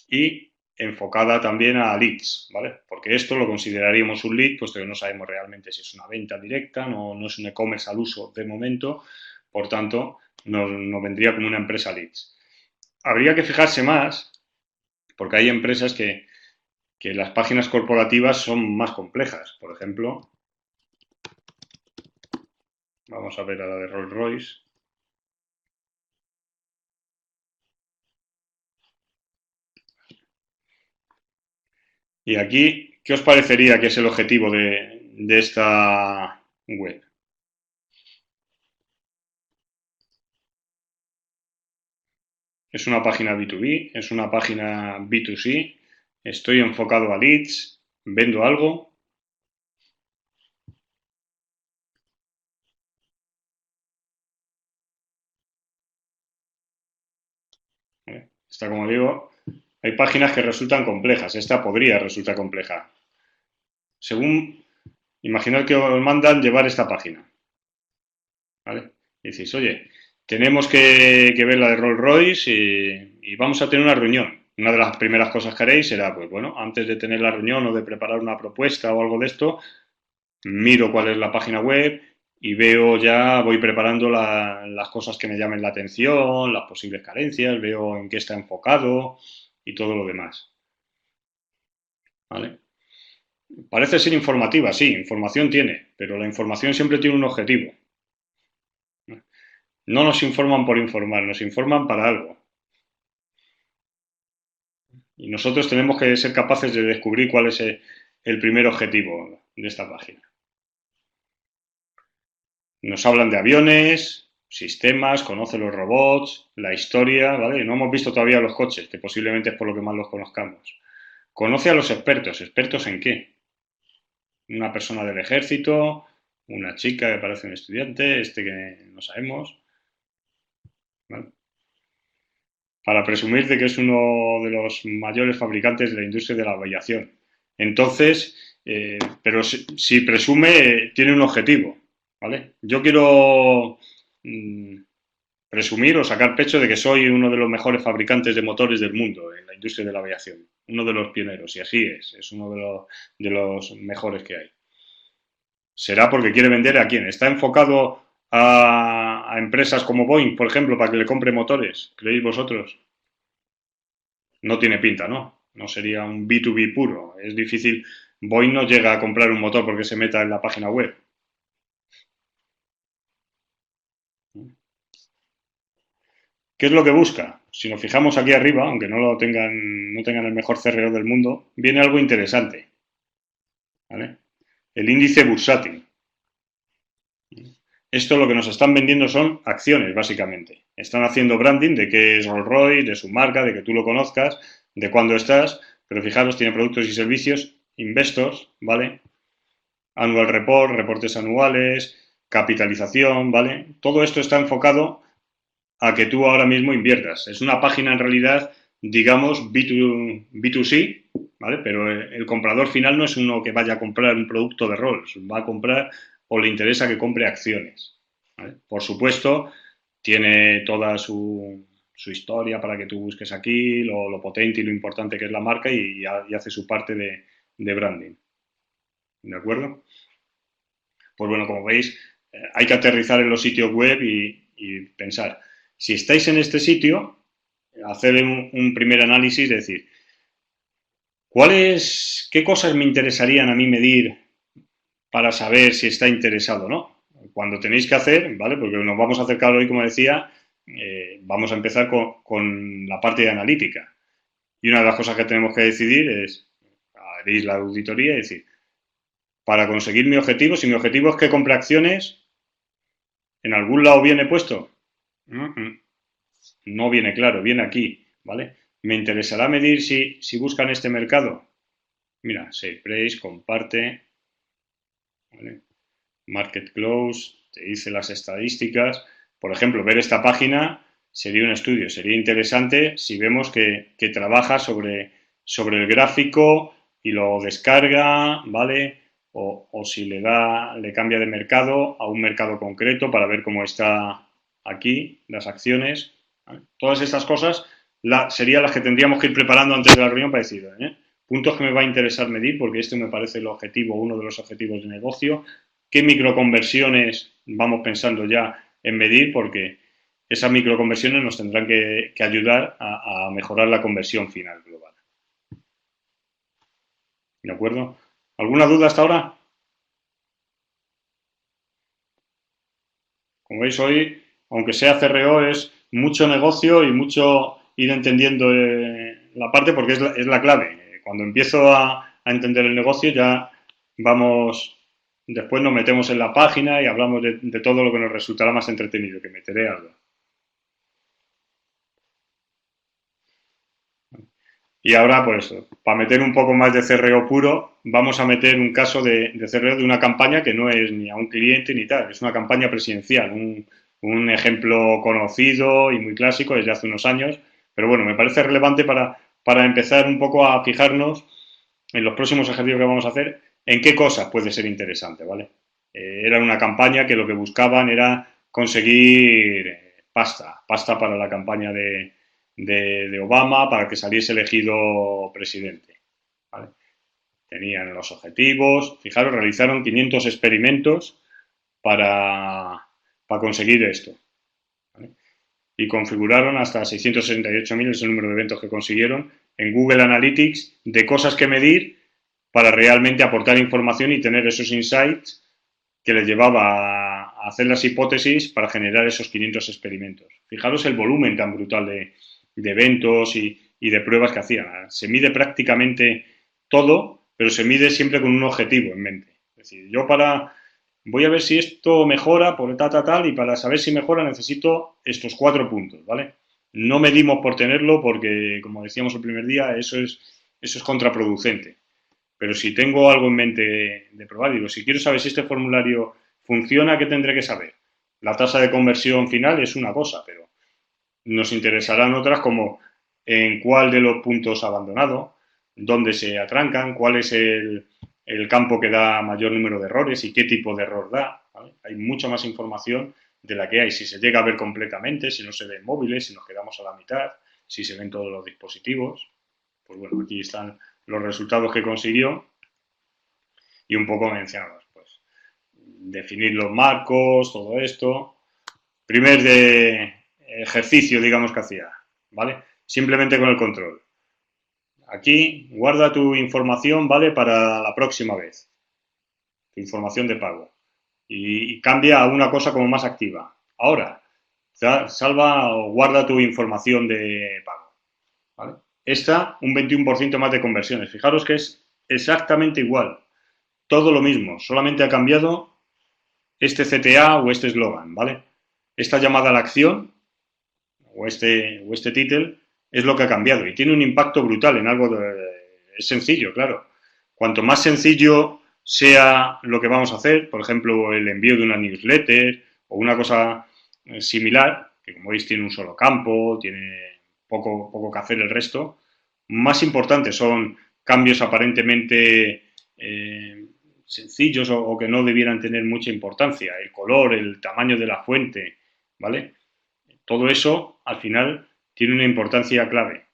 Y enfocada también a leads, ¿vale? Porque esto lo consideraríamos un lead, puesto que no sabemos realmente si es una venta directa, no es un e-commerce al uso de momento, por tanto, nos vendría como una empresa leads. Habría que fijarse más, porque hay empresas que las páginas corporativas son más complejas. Por ejemplo, vamos a ver a la de Rolls Royce. Y aquí, ¿qué os parecería que es el objetivo de esta web? Es una página B2B, es una página B2C, estoy enfocado a leads, vendo algo. Esta, como digo, hay páginas que resultan complejas. Esta podría resultar compleja. Según, imaginad que os mandan llevar esta página. ¿vale? Y decís, oye, tenemos que ver la de Rolls Royce y vamos a tener una reunión. Una de las primeras cosas que haréis será, pues bueno, antes de tener la reunión o de preparar una propuesta o algo de esto, miro cuál es la página web y veo ya, voy preparando las cosas que me llamen la atención, las posibles carencias, veo en qué está enfocado y todo lo demás, ¿vale? Parece ser informativa, sí, información tiene, pero la información siempre tiene un objetivo. No nos informan por informar, nos informan para algo. Y nosotros tenemos que ser capaces de descubrir cuál es el primer objetivo de esta página. Nos hablan de aviones, sistemas, conoce los robots, la historia, ¿vale? No hemos visto todavía los coches, que posiblemente es por lo que más los conozcamos. Conoce a los expertos. ¿Expertos en qué? Una persona del ejército, una chica que parece un estudiante, este que no sabemos, ¿vale? Para presumir de que es uno de los mayores fabricantes de la industria de la aviación. Entonces, pero si presume, tiene un objetivo, ¿vale? Yo quiero presumir o sacar pecho de que soy uno de los mejores fabricantes de motores del mundo en la industria de la aviación, uno de los pioneros, y así es uno de los mejores que hay. ¿Será porque quiere vender a quién? ¿Está enfocado a empresas como Boeing, por ejemplo, para que le compre motores? ¿Creéis vosotros? No tiene pinta, ¿no? No sería un B2B puro. Es difícil. Boeing no llega a comprar un motor porque se meta en la página web. ¿Qué es lo que busca? Si nos fijamos aquí arriba, aunque no tengan el mejor CRO del mundo, viene algo interesante, ¿vale? El índice bursátil. Esto lo que nos están vendiendo son acciones, básicamente. Están haciendo branding de qué es Rolls Royce, de su marca, de que tú lo conozcas, de cuándo estás, pero fijaros, tiene productos y servicios, Investors, ¿vale? Annual Report, reportes anuales, capitalización, ¿vale? Todo esto está enfocado a que tú ahora mismo inviertas. Es una página en realidad, digamos, B2C, ¿vale? Pero el comprador final no es uno que vaya a comprar un producto de Rolls, va a comprar o le interesa que compre acciones, ¿vale? Por supuesto, tiene toda su historia para que tú busques aquí, lo potente y lo importante que es la marca y hace su parte de branding. ¿De acuerdo? Pues bueno, como veis, hay que aterrizar en los sitios web y pensar, si estáis en este sitio, hacer un primer análisis, decir, ¿qué cosas me interesarían a mí medir para saber si está interesado o no? Cuando tenéis que hacer, ¿vale? Porque nos vamos a acercar hoy, como decía, vamos a empezar con la parte de analítica. Y una de las cosas que tenemos que decidir es, haréis la auditoría y decir, para conseguir mi objetivo, si mi objetivo es que compre acciones, ¿en algún lado viene puesto? No viene claro, viene aquí, ¿vale? ¿Me interesará medir si buscan este mercado? Mira, Save Price, comparte, ¿vale? Market Close, te dice las estadísticas. Por ejemplo, ver esta página sería un estudio, sería interesante si vemos que trabaja sobre el gráfico y lo descarga, ¿vale? O si le cambia de mercado a un mercado concreto para ver cómo está aquí las acciones. ¿Vale? Todas estas cosas serían las que tendríamos que ir preparando antes de la reunión para decir, puntos que me va a interesar medir porque este me parece el objetivo, uno de los objetivos de negocio, qué microconversiones vamos pensando ya en medir, porque esas microconversiones nos tendrán que ayudar a mejorar la conversión final global. ¿De acuerdo? ¿Alguna duda hasta ahora? Como veis hoy, aunque sea CRO, es mucho negocio y mucho ir entendiendo la parte porque es la clave. Cuando empiezo a entender el negocio ya vamos, después nos metemos en la página y hablamos de todo lo que nos resultará más entretenido, que meteré algo. Y ahora, pues, para meter un poco más de CRO puro, vamos a meter un caso de CRO de una campaña que no es ni a un cliente ni tal, es una campaña presidencial, un ejemplo conocido y muy clásico desde hace unos años, pero bueno, me parece relevante para empezar un poco a fijarnos en los próximos ejercicios que vamos a hacer, en qué cosas puede ser interesante, ¿vale? Era una campaña que lo que buscaban era conseguir pasta para la campaña de Obama para que saliese elegido presidente. ¿Vale? Tenían los objetivos, fijaros, realizaron 500 experimentos para conseguir esto. ¿Vale? Y configuraron hasta 668.000, es el número de eventos que consiguieron, en Google Analytics de cosas que medir para realmente aportar información y tener esos insights que les llevaba a hacer las hipótesis para generar esos 500 experimentos. Fijaros el volumen tan brutal de eventos y de pruebas que hacían. Se mide prácticamente todo, pero se mide siempre con un objetivo en mente. Es decir, voy a ver si esto mejora por tal, y para saber si mejora necesito estos 4 puntos, ¿vale? No medimos por tenerlo porque, como decíamos el primer día, eso es contraproducente. Pero si tengo algo en mente de probar, digo, si quiero saber si este formulario funciona, ¿qué tendré que saber? La tasa de conversión final es una cosa, pero nos interesarán otras como en cuál de los puntos ha abandonado, dónde se atrancan, cuál es el campo que da mayor número de errores y qué tipo de error da. ¿Vale? Hay mucha más información de la que hay, si se llega a ver completamente, si no se ven móviles, si nos quedamos a la mitad, si se ven todos los dispositivos. Pues bueno, aquí están los resultados que consiguió y un poco mencionados. Pues definir los marcos, todo esto. Primer ejercicio, digamos, que hacía, ¿vale? Simplemente con el control. Aquí guarda tu información, ¿vale? Para la próxima vez. Tu información de pago. Y cambia a una cosa como más activa. Ahora, salva o guarda tu información de pago. ¿Vale? Esta, un 21% más de conversiones. Fijaros que es exactamente igual. Todo lo mismo, solamente ha cambiado este CTA o este eslogan, ¿vale? Esta llamada a la acción o este título es lo que ha cambiado y tiene un impacto brutal en algo es sencillo, claro. Cuanto más sencillo sea lo que vamos a hacer, por ejemplo, el envío de una newsletter o una cosa similar, que como veis tiene un solo campo, tiene poco que hacer el resto, más importantes son cambios aparentemente sencillos o que no debieran tener mucha importancia, el color, el tamaño de la fuente, ¿vale? Todo eso, al final, tiene una importancia clave,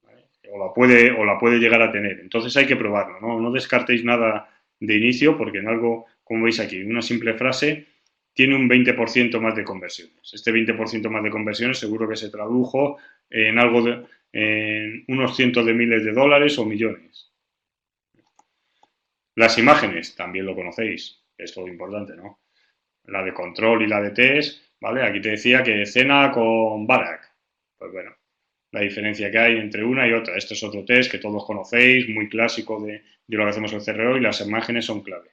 ¿vale? O la puede llegar a tener. Entonces hay que probarlo, ¿no? No descartéis nada de inicio porque en algo, como veis aquí, una simple frase tiene un 20% más de conversiones. Este 20% más de conversiones seguro que se tradujo en en unos cientos de miles de dólares o millones. Las imágenes, también lo conocéis, es todo importante, ¿no? La de control y la de test, ¿vale? Aquí te decía que cena con Barack. Pues bueno, la diferencia que hay entre una y otra. Este es otro test que todos conocéis, muy clásico de lo que hacemos en el CRO, y las imágenes son clave.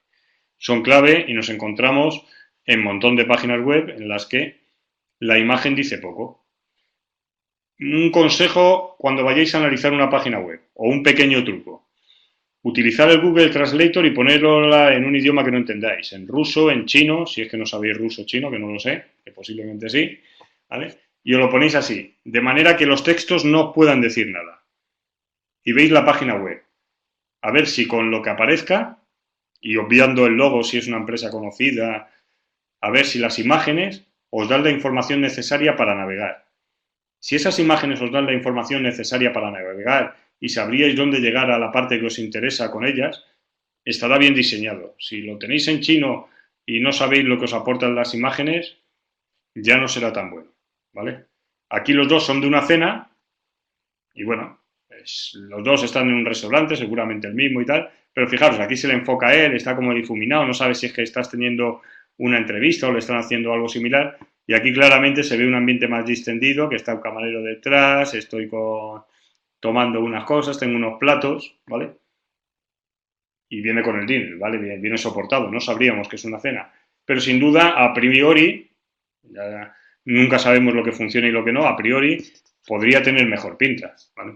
Son clave y nos encontramos en un montón de páginas web en las que la imagen dice poco. Un consejo cuando vayáis a analizar una página web o un pequeño truco. Utilizar el Google Translator y ponerlo en un idioma que no entendáis, en ruso, en chino, si es que no sabéis ruso o chino, que no lo sé, que posiblemente sí, ¿vale? Y os lo ponéis así, de manera que los textos no puedan decir nada. Y veis la página web. A ver si con lo que aparezca, y obviando el logo si es una empresa conocida, a ver si las imágenes os dan la información necesaria para navegar. Si esas imágenes os dan la información necesaria para navegar y sabríais dónde llegar a la parte que os interesa con ellas, estará bien diseñado. Si lo tenéis en chino y no sabéis lo que os aportan las imágenes, ya no será tan bueno, ¿vale? Aquí los dos son de una cena y bueno, los dos están en un restaurante, seguramente el mismo y tal, pero fijaros, aquí se le enfoca a él, está como difuminado, no sabes si es que estás teniendo una entrevista o le están haciendo algo similar, y aquí claramente se ve un ambiente más distendido, que está un camarero detrás, estoy tomando unas cosas, tengo unos platos, ¿vale? Y viene con el dinner, ¿vale? Viene soportado, no sabríamos que es una cena. Pero sin duda, a priori, nunca sabemos lo que funciona y lo que no, a priori podría tener mejor pinta, ¿vale?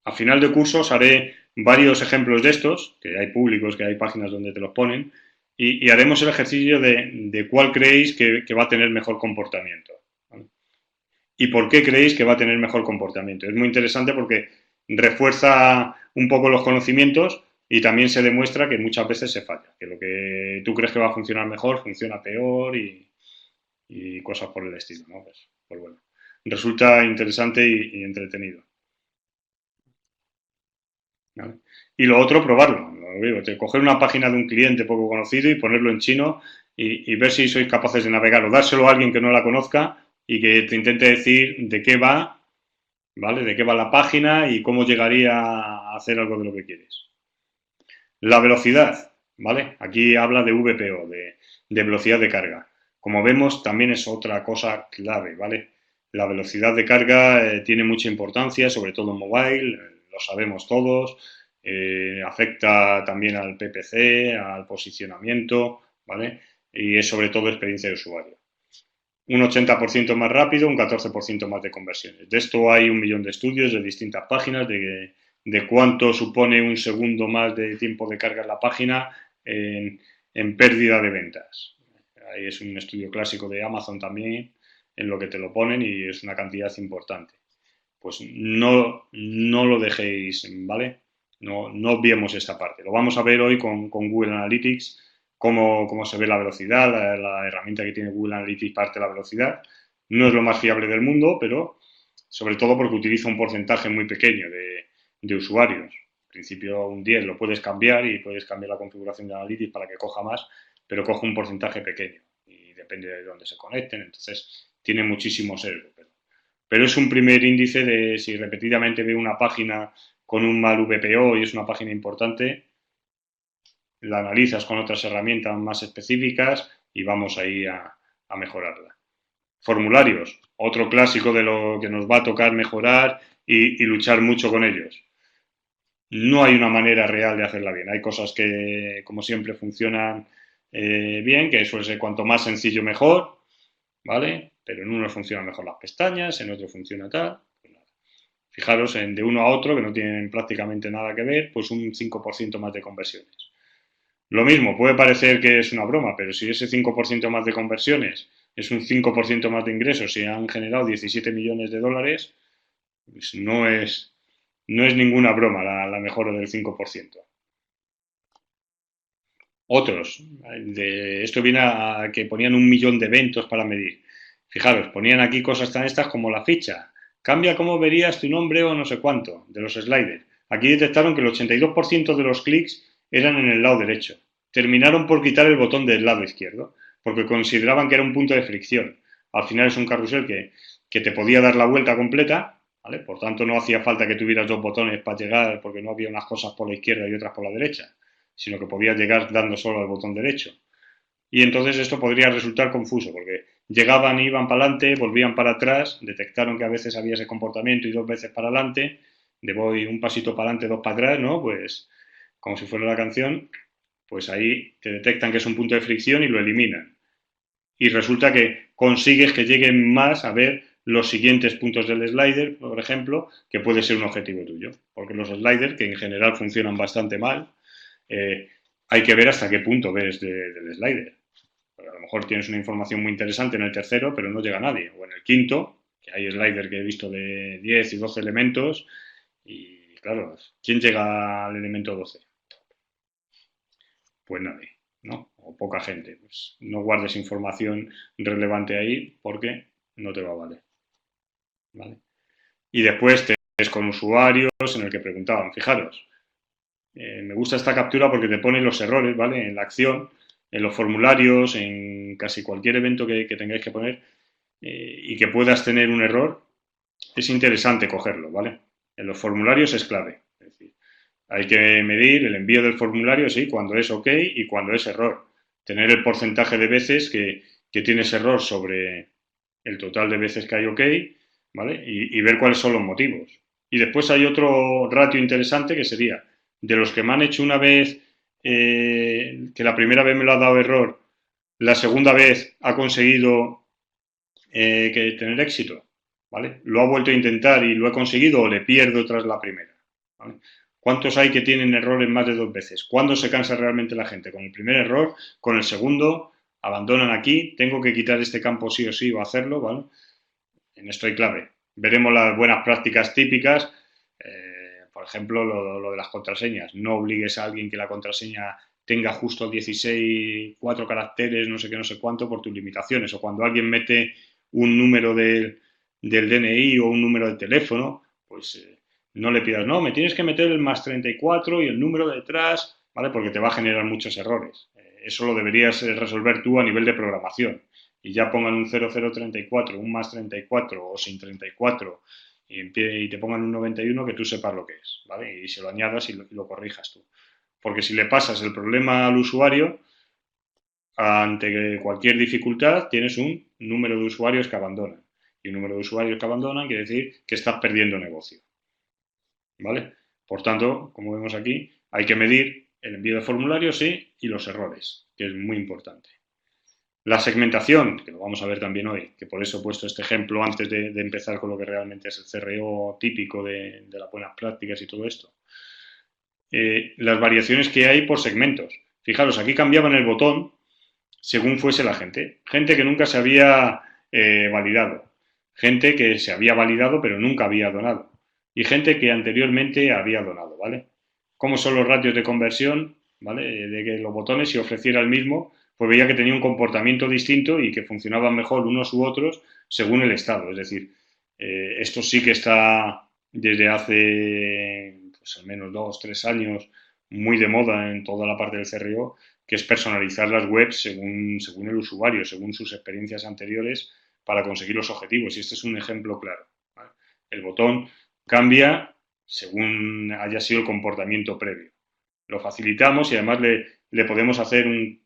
A final de cursos haré varios ejemplos de estos, que hay públicos, que hay páginas donde te los ponen, y haremos el ejercicio de cuál creéis que va a tener mejor comportamiento, ¿vale? ¿Y por qué creéis que va a tener mejor comportamiento? Es muy interesante porque refuerza un poco los conocimientos y también se demuestra que muchas veces se falla, que lo que tú crees que va a funcionar mejor funciona peor y y cosas por el estilo, ¿no? Pues bueno, resulta interesante y entretenido. ¿Vale? Y lo otro, probarlo. Lo digo, coger una página de un cliente poco conocido y ponerlo en chino y ver si sois capaces de navegar o dárselo a alguien que no la conozca y que te intente decir de qué va, ¿vale? De qué va la página y cómo llegaría a hacer algo de lo que quieres. La velocidad, ¿vale? Aquí habla de VPO, de velocidad de carga. Como vemos, también es otra cosa clave, ¿vale? La velocidad de carga tiene mucha importancia, sobre todo en mobile, lo sabemos todos, afecta también al PPC, al posicionamiento, ¿vale? Y es sobre todo experiencia de usuario. Un 80% más rápido, un 14% más de conversiones. De esto hay 1 millón de estudios de distintas páginas de cuánto supone un segundo más de tiempo de carga en la página en pérdida de ventas. Ahí es un estudio clásico de Amazon también, en lo que te lo ponen y es una cantidad importante. Pues no lo dejéis, ¿vale? No obviemos esta parte. Lo vamos a ver hoy con Google Analytics, cómo se ve la velocidad, la herramienta que tiene Google Analytics parte de la velocidad. No es lo más fiable del mundo, pero sobre todo porque utiliza un porcentaje muy pequeño de usuarios. En principio un 10 lo puedes cambiar y puedes cambiar la configuración de Analytics para que coja más, pero coge un porcentaje pequeño y depende de dónde se conecten, entonces tiene muchísimo sesgo. Pero es un primer índice de si repetidamente veo una página con un mal VPO y es una página importante, la analizas con otras herramientas más específicas y vamos ahí a mejorarla. Formularios, otro clásico de lo que nos va a tocar mejorar y luchar mucho con ellos. No hay una manera real de hacerla bien. Hay cosas que, como siempre, funcionan bien, que suele ser cuanto más sencillo mejor, ¿vale? Pero en uno funcionan mejor las pestañas, en otro funciona tal. Fijaros en de uno a otro, que no tienen prácticamente nada que ver, pues un 5% más de conversiones. Lo mismo, puede parecer que es una broma, pero si ese 5% más de conversiones es un 5% más de ingresos y han generado 17 millones de dólares, pues no es ninguna broma la mejora del 5%. Otros, esto viene a que ponían 1 millón de eventos para medir. Fijaros, ponían aquí cosas tan estas como la ficha. Cambia cómo verías tu nombre o no sé cuánto, de los sliders. Aquí detectaron que el 82% de los clics eran en el lado derecho. Terminaron por quitar el botón del lado izquierdo, porque consideraban que era un punto de fricción. Al final es un carrusel que te podía dar la vuelta completa, ¿vale? Por tanto, no hacía falta que tuvieras dos botones para llegar, porque no había unas cosas por la izquierda y otras por la derecha, sino que podías llegar dando solo al botón derecho. Y entonces esto podría resultar confuso, porque llegaban, iban para adelante, volvían para atrás, detectaron que a veces había ese comportamiento y 2 veces para adelante, de voy un pasito para adelante, 2 para atrás, ¿no? Pues como si fuera la canción, pues ahí te detectan que es un punto de fricción y lo eliminan. Y resulta que consigues que lleguen más a ver los siguientes puntos del slider, por ejemplo, que puede ser un objetivo tuyo. Porque los sliders, que en general funcionan bastante mal, hay que ver hasta qué punto ves del slider. Porque a lo mejor tienes una información muy interesante en el tercero, pero no llega nadie. O en el quinto, que hay slider que he visto de 10 y 12 elementos, y claro, ¿quién llega al elemento 12? Pues nadie, ¿no? O poca gente. Pues no guardes información relevante ahí porque no te va a valer, ¿vale? Y después te ves con usuarios en el que preguntaban, fijaros, me gusta esta captura porque te pone los errores, ¿vale? En la acción, en los formularios, en casi cualquier evento que tengáis que poner y que puedas tener un error, es interesante cogerlo, ¿vale? En los formularios es clave. Es decir, hay que medir el envío del formulario, sí, cuando es OK y cuando es error. Tener el porcentaje de veces que tienes error sobre el total de veces que hay OK, ¿vale? Y ver cuáles son los motivos. Y después hay otro ratio interesante que sería de los que me han hecho una vez, que la primera vez me lo ha dado error, la segunda vez ha conseguido que tener éxito, ¿vale? Lo ha vuelto a intentar y lo he conseguido o le pierdo tras la primera, ¿vale? ¿Cuántos hay que tienen errores más de 2 veces? ¿Cuándo se cansa realmente la gente? ¿Con el primer error? ¿Con el segundo? ¿Abandonan aquí? ¿Tengo que quitar este campo sí o sí o hacerlo? ¿Vale? En esto hay clave. Veremos las buenas prácticas típicas, por ejemplo, lo de las contraseñas. No obligues a alguien que la contraseña tenga justo 16, 4 caracteres, no sé qué, no sé cuánto, por tus limitaciones. O cuando alguien mete un número del DNI o un número de teléfono, pues no le pidas, no, me tienes que meter el más 34 y el número detrás, ¿vale? Porque te va a generar muchos errores. Eso lo deberías resolver tú a nivel de programación. Y ya pongan un 0034, un más 34 o sin 34 y te pongan un 91 que tú sepas lo que es, ¿vale? Y se lo añadas y lo corrijas tú. Porque si le pasas el problema al usuario, ante cualquier dificultad tienes un número de usuarios que abandonan. Y un número de usuarios que abandonan quiere decir que estás perdiendo negocio, ¿vale? Por tanto, como vemos aquí, hay que medir el envío de formularios, sí, y los errores, que es muy importante. La segmentación, que lo vamos a ver también hoy, que por eso he puesto este ejemplo antes de empezar con lo que realmente es el CRO típico de las buenas prácticas y todo esto. Las variaciones que hay por segmentos. Fijaros, aquí cambiaban el botón según fuese la gente. Gente que nunca se había validado. Gente que se había validado pero nunca había donado. Y gente que anteriormente había donado, ¿vale? ¿Cómo son los ratios de conversión? ¿Vale? De que los botones, si ofreciera el mismo, pues veía que tenía un comportamiento distinto y que funcionaban mejor unos u otros según el estado. Es decir, esto sí que está desde hace pues, al menos 2 o 3 años muy de moda en toda la parte del CRO, que es personalizar las webs según el usuario, según sus experiencias anteriores para conseguir los objetivos. Y este es un ejemplo claro, ¿vale? El botón cambia según haya sido el comportamiento previo. Lo facilitamos y además le podemos hacer un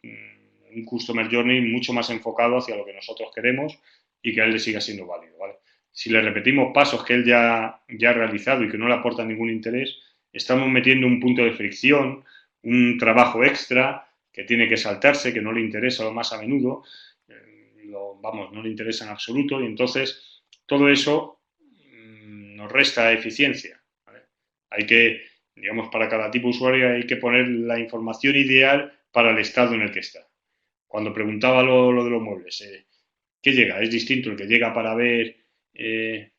Customer Journey mucho más enfocado hacia lo que nosotros queremos y que a él le siga siendo válido, ¿vale? Si le repetimos pasos que él ya ha realizado y que no le aportan ningún interés, estamos metiendo un punto de fricción, un trabajo extra que tiene que saltarse, que no le interesa lo más a menudo, no le interesa en absoluto, y entonces todo eso nos resta eficiencia, ¿vale? Hay que, digamos, para cada tipo de usuario hay que poner la información ideal para el estado en el que está. Cuando preguntaba lo de los muebles, ¿qué llega? Es distinto el que llega para ver, eh,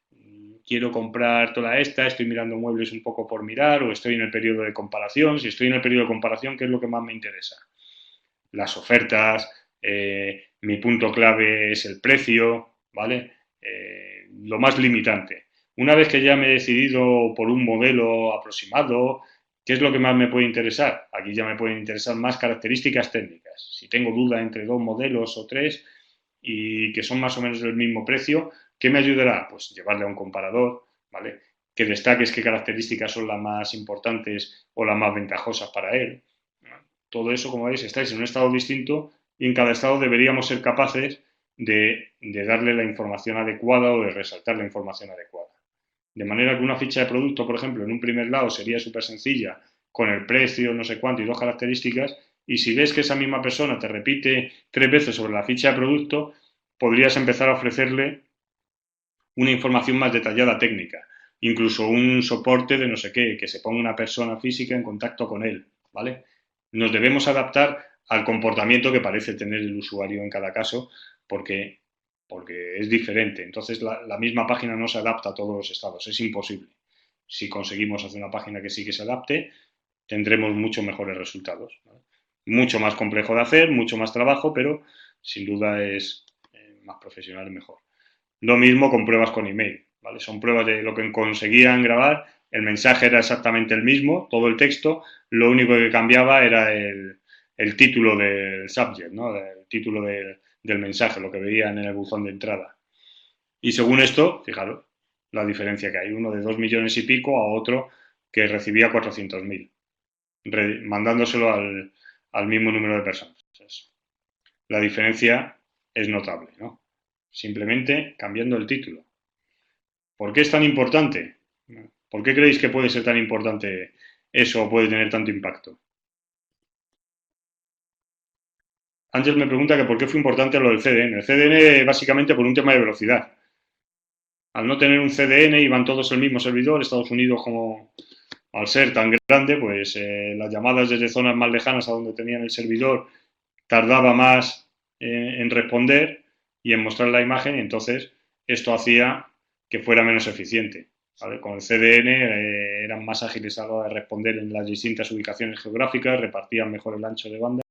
quiero comprar toda esta, estoy mirando muebles un poco por mirar o estoy en el periodo de comparación. Si estoy en el periodo de comparación, ¿qué es lo que más me interesa? Las ofertas, mi punto clave es el precio, ¿vale? Lo más limitante. Una vez que ya me he decidido por un modelo aproximado, ¿qué es lo que más me puede interesar? Aquí ya me pueden interesar más características técnicas. Si tengo duda entre 2 modelos o 3 y que son más o menos del mismo precio, ¿qué me ayudará? Pues llevarle a un comparador, ¿vale? Que destaques qué características son las más importantes o las más ventajosas para él. Todo eso, como veis, estáis en un estado distinto y en cada estado deberíamos ser capaces de darle la información adecuada o de resaltar la información adecuada. De manera que una ficha de producto, por ejemplo, en un primer lado sería súper sencilla, con el precio, no sé cuánto y 2 características, y si ves que esa misma persona te repite 3 veces sobre la ficha de producto, podrías empezar a ofrecerle una información más detallada técnica, incluso un soporte de no sé qué, que se ponga una persona física en contacto con él, ¿vale? Nos debemos adaptar al comportamiento que parece tener el usuario en cada caso, porque, porque es diferente. Entonces, la misma página no se adapta a todos los estados, es imposible. Si conseguimos hacer una página que sí que se adapte, tendremos mucho mejores resultados, ¿vale? Mucho más complejo de hacer, mucho más trabajo, pero sin duda es más profesional y mejor. Lo mismo con pruebas con email, ¿vale? Son pruebas de lo que conseguían grabar, el mensaje era exactamente el mismo, todo el texto, lo único que cambiaba era el título del subject, ¿no? El título del mensaje, lo que veían en el buzón de entrada. Y según esto, fijaros, la diferencia que hay, uno de 2 millones y pico a otro que recibía 400.000, mandándoselo al mismo número de personas. Entonces, la diferencia es notable, ¿no? Simplemente cambiando el título. ¿Por qué es tan importante? ¿Por qué creéis que puede ser tan importante eso o puede tener tanto impacto? Ángel me pregunta que por qué fue importante lo del CDN. El CDN básicamente por un tema de velocidad. Al no tener un CDN iban todos el mismo servidor. Estados Unidos, como al ser tan grande, pues las llamadas desde zonas más lejanas a donde tenían el servidor tardaba más en responder y en mostrar la imagen, y entonces esto hacía que fuera menos eficiente. ¿vale? Con el CDN eran más ágiles a la hora de responder en las distintas ubicaciones geográficas, repartían mejor el ancho de banda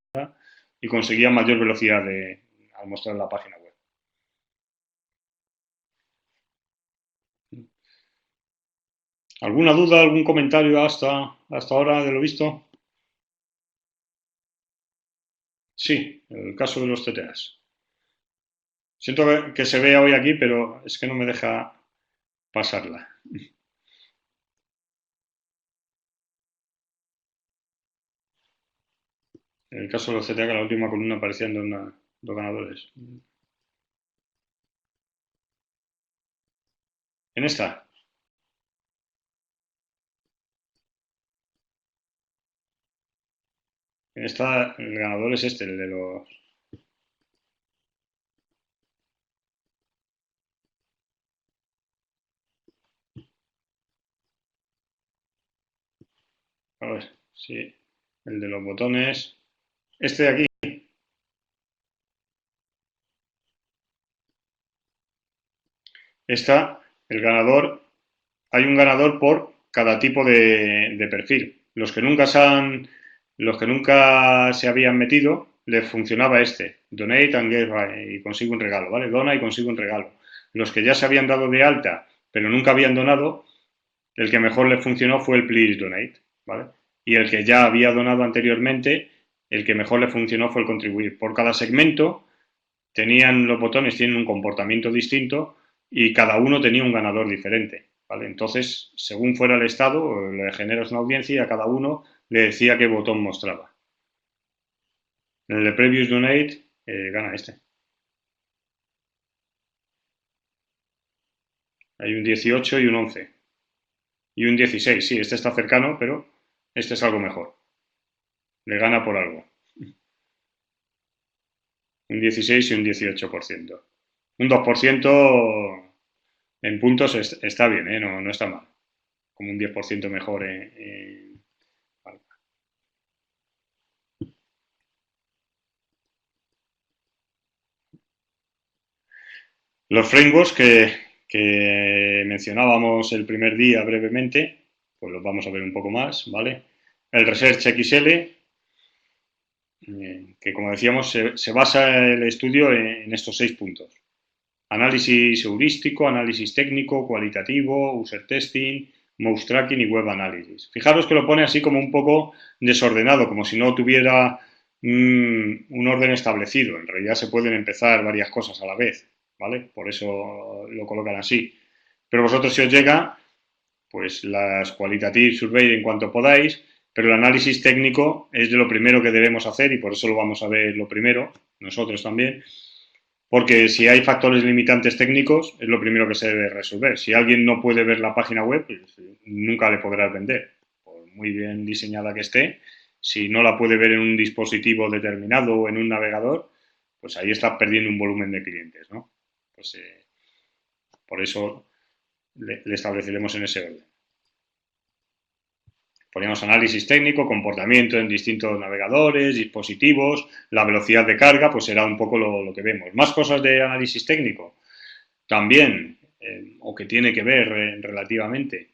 y conseguían mayor velocidad al mostrar la página web. ¿Alguna duda, algún comentario hasta ahora de lo visto? Sí, el caso de los TTAs. Siento que se vea hoy aquí, pero es que no me deja pasarla. En el caso de los CTA, que la última columna aparecían dos ganadores. En esta, el ganador es este, el de los... A ver, sí, el de los botones. Este de aquí. Está el ganador. Hay un ganador por cada tipo de perfil. Los que nunca se habían metido, les funcionaba este. Donate and get y consigo un regalo, ¿vale? Dona y consigo un regalo. Los que ya se habían dado de alta, pero nunca habían donado, el que mejor les funcionó fue el Please Donate, ¿vale? Y el que ya había donado anteriormente, el que mejor le funcionó fue el contribuir. Por cada segmento los botones tienen un comportamiento distinto y cada uno tenía un ganador diferente, ¿vale? Entonces, según fuera el estado, le generas una audiencia y a cada uno le decía qué botón mostraba. En el de Previous Donate gana este. Hay un 18 y un 11. Y un 16, sí, este está cercano, pero este es algo mejor. Le gana por algo. Un 16 y un 18%. Un 2% en puntos está bien, ¿eh? No está mal. Como un 10% mejor vale. Los frameworks que mencionábamos el primer día brevemente, pues los vamos a ver un poco más, ¿vale? El Research XL, que como decíamos, se basa el estudio en estos 6 puntos. Análisis heurístico, análisis técnico, cualitativo, user testing, mouse tracking y web análisis. Fijaros que lo pone así como un poco desordenado, como si no tuviera un orden establecido. En realidad se pueden empezar varias cosas a la vez, ¿vale? Por eso lo colocan así. Pero vosotros, si os llega, pues las qualitative survey en cuanto podáis, pero el análisis técnico es de lo primero que debemos hacer y por eso lo vamos a ver lo primero, nosotros también, porque si hay factores limitantes técnicos, es lo primero que se debe resolver. Si alguien no puede ver la página web, pues nunca le podrás vender. Por muy bien diseñada que esté, si no la puede ver en un dispositivo determinado o en un navegador, pues ahí estás perdiendo un volumen de clientes, ¿no? Pues por eso le estableceremos en ese orden. Poníamos análisis técnico, comportamiento en distintos navegadores, dispositivos, la velocidad de carga, pues será un poco lo que vemos. Más cosas de análisis técnico, también, o que tiene que ver relativamente.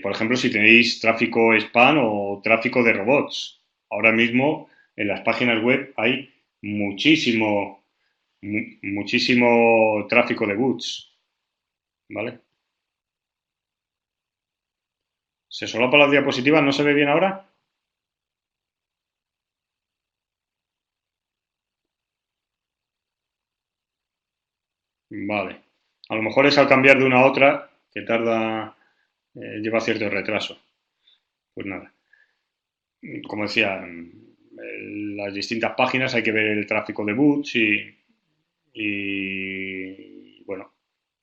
Por ejemplo, si tenéis tráfico spam o tráfico de robots. Ahora mismo en las páginas web hay muchísimo tráfico de bots, ¿vale? ¿Se solapa las diapositivas? ¿No se ve bien ahora? Vale. A lo mejor es al cambiar de una a otra que lleva cierto retraso. Pues nada. Como decía, las distintas páginas hay que ver el tráfico de boots bueno,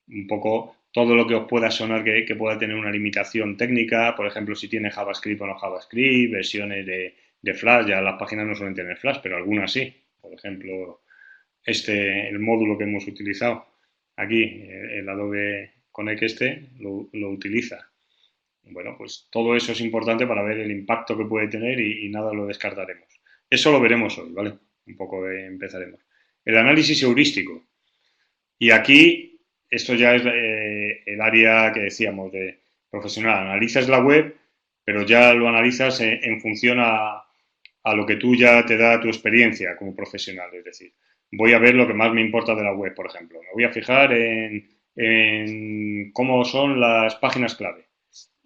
un poco todo lo que os pueda sonar que pueda tener una limitación técnica, por ejemplo, si tiene JavaScript o no JavaScript, versiones de Flash, ya las páginas no suelen tener Flash, pero algunas sí. Por ejemplo, el módulo que hemos utilizado aquí, el Adobe Connect lo utiliza. Bueno, pues todo eso es importante para ver el impacto que puede tener y nada lo descartaremos. Eso lo veremos hoy, ¿vale? Un poco empezaremos. El análisis heurístico. Y aquí esto ya es el área que decíamos de profesional. Analizas la web, pero ya lo analizas en función a lo que tú ya te da tu experiencia como profesional. Es decir, voy a ver lo que más me importa de la web, por ejemplo. Me voy a fijar en cómo son las páginas clave.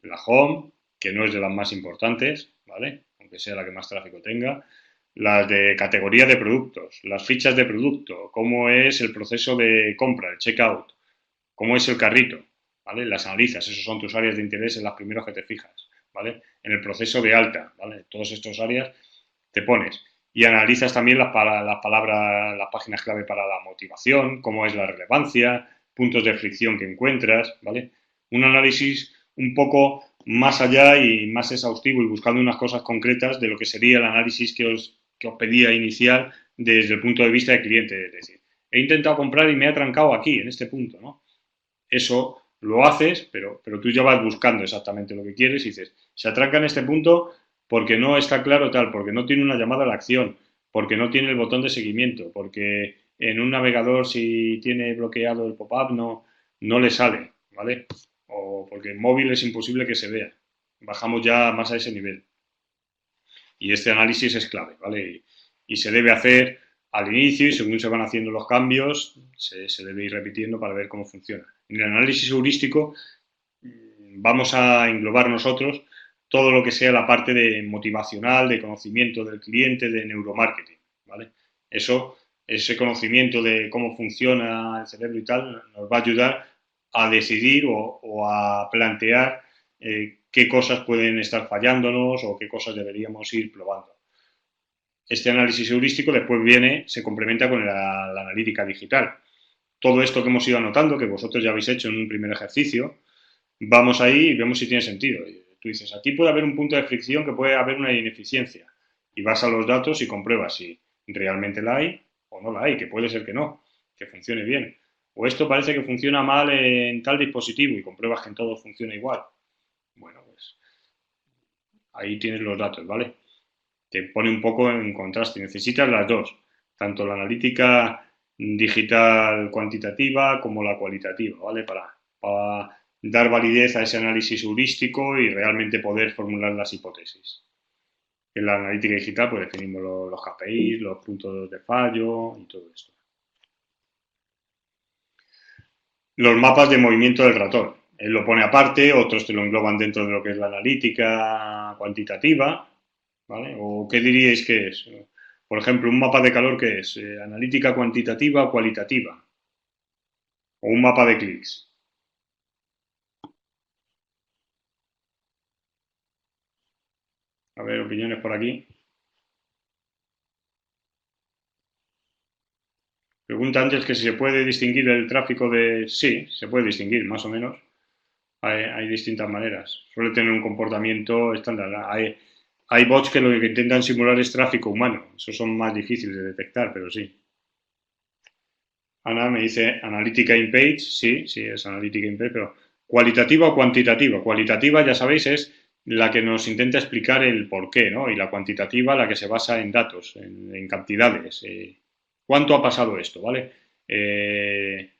La home, que no es de las más importantes, ¿vale? Aunque sea la que más tráfico tenga. Las de categoría de productos, las fichas de producto, cómo es el proceso de compra, el checkout, cómo es el carrito, ¿vale? Las analizas, esos son tus áreas de interés en las primeras que te fijas, ¿vale? En el proceso de alta, ¿vale? Todas estas áreas te pones y analizas también las palabras, las páginas clave para la motivación, cómo es la relevancia, puntos de fricción que encuentras, ¿vale? Un análisis un poco más allá y más exhaustivo y buscando unas cosas concretas de lo que sería el análisis que os pedía inicial desde el punto de vista del cliente. Es decir, he intentado comprar y me he atrancado aquí, en este punto, ¿no? Eso lo haces, pero tú ya vas buscando exactamente lo que quieres y dices, se atranca en este punto porque no está claro tal, porque no tiene una llamada a la acción, porque no tiene el botón de seguimiento, porque en un navegador si tiene bloqueado el pop-up no le sale, ¿vale? O porque en móvil es imposible que se vea. Bajamos ya más a ese nivel. Y este análisis es clave, ¿vale? Y se debe hacer al inicio y según se van haciendo los cambios, se debe ir repitiendo para ver cómo funciona. En el análisis heurístico vamos a englobar nosotros todo lo que sea la parte de motivacional, de conocimiento del cliente, de neuromarketing, ¿vale? Eso, ese conocimiento de cómo funciona el cerebro y tal, nos va a ayudar a decidir o a plantear qué cosas pueden estar fallándonos o qué cosas deberíamos ir probando. Este análisis heurístico después viene, se complementa con la analítica digital. Todo esto que hemos ido anotando, que vosotros ya habéis hecho en un primer ejercicio, vamos ahí y vemos si tiene sentido. Tú dices, aquí puede haber un punto de fricción que puede haber una ineficiencia. Y vas a los datos y compruebas si realmente la hay o no la hay, que puede ser que no, que funcione bien. O esto parece que funciona mal en tal dispositivo y compruebas que en todo funciona igual. Bueno, pues ahí tienes los datos, ¿vale? Te pone un poco en contraste. Necesitas las dos, tanto la analítica digital cuantitativa como la cualitativa, ¿vale? Para dar validez a ese análisis heurístico y realmente poder formular las hipótesis. En la analítica digital pues definimos los KPIs, los puntos de fallo y todo esto. Los mapas de movimiento del ratón. Él lo pone aparte, otros te lo engloban dentro de lo que es la analítica cuantitativa, ¿vale? ¿O qué diríais que es? Por ejemplo, un mapa de calor, ¿qué es? ¿Analítica cuantitativa o cualitativa? ¿O un mapa de clics? A ver, opiniones por aquí. Pregunta antes que si se puede distinguir el tráfico de... Sí, se puede distinguir, más o menos. Hay distintas maneras. Suele tener un comportamiento estándar. Hay bots que lo que intentan simular es tráfico humano. Esos son más difíciles de detectar, pero sí. Ana me dice analítica in page. Sí, sí, es analítica in page, pero ¿cualitativa o cuantitativa? Cualitativa, ya sabéis, es la que nos intenta explicar el por qué, ¿no? Y la cuantitativa, la que se basa en datos, en cantidades. ¿Cuánto ha pasado esto, ¿vale? Eh,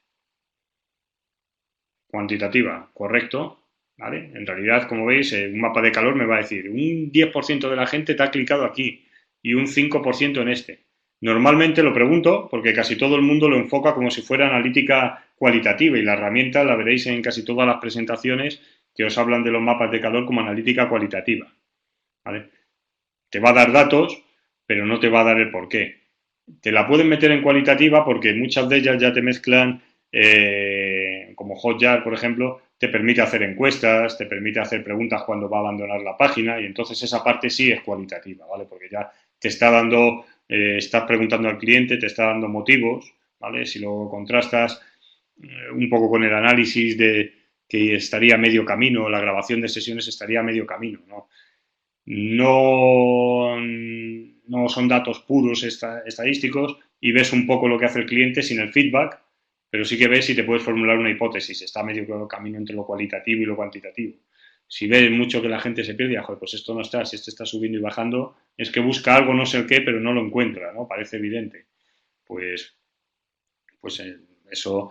Cuantitativa, correcto, ¿vale? En realidad, como veis, un mapa de calor me va a decir un 10% de la gente te ha clicado aquí y un 5% en este. Normalmente lo pregunto porque casi todo el mundo lo enfoca como si fuera analítica cualitativa y la herramienta la veréis en casi todas las presentaciones que os hablan de los mapas de calor como analítica cualitativa, ¿vale? Te va a dar datos, pero no te va a dar el porqué. Te la pueden meter en cualitativa porque muchas de ellas ya te mezclan, como Hotjar, por ejemplo, te permite hacer encuestas, te permite hacer preguntas cuando va a abandonar la página y entonces esa parte sí es cualitativa, ¿vale? Porque ya te está dando, estás preguntando al cliente, te está dando motivos, ¿vale? Si lo contrastas un poco con el análisis de que estaría a medio camino, la grabación de sesiones estaría a medio camino, ¿no? No son datos puros estadísticos y ves un poco lo que hace el cliente sin el feedback, pero sí que ves si te puedes formular una hipótesis. Está medio camino entre lo cualitativo y lo cuantitativo. Si ves mucho que la gente se pierde, joder, pues esto no está, si este está subiendo y bajando, es que busca algo, no sé el qué, pero no lo encuentra, ¿no? Parece evidente. Pues, pues eso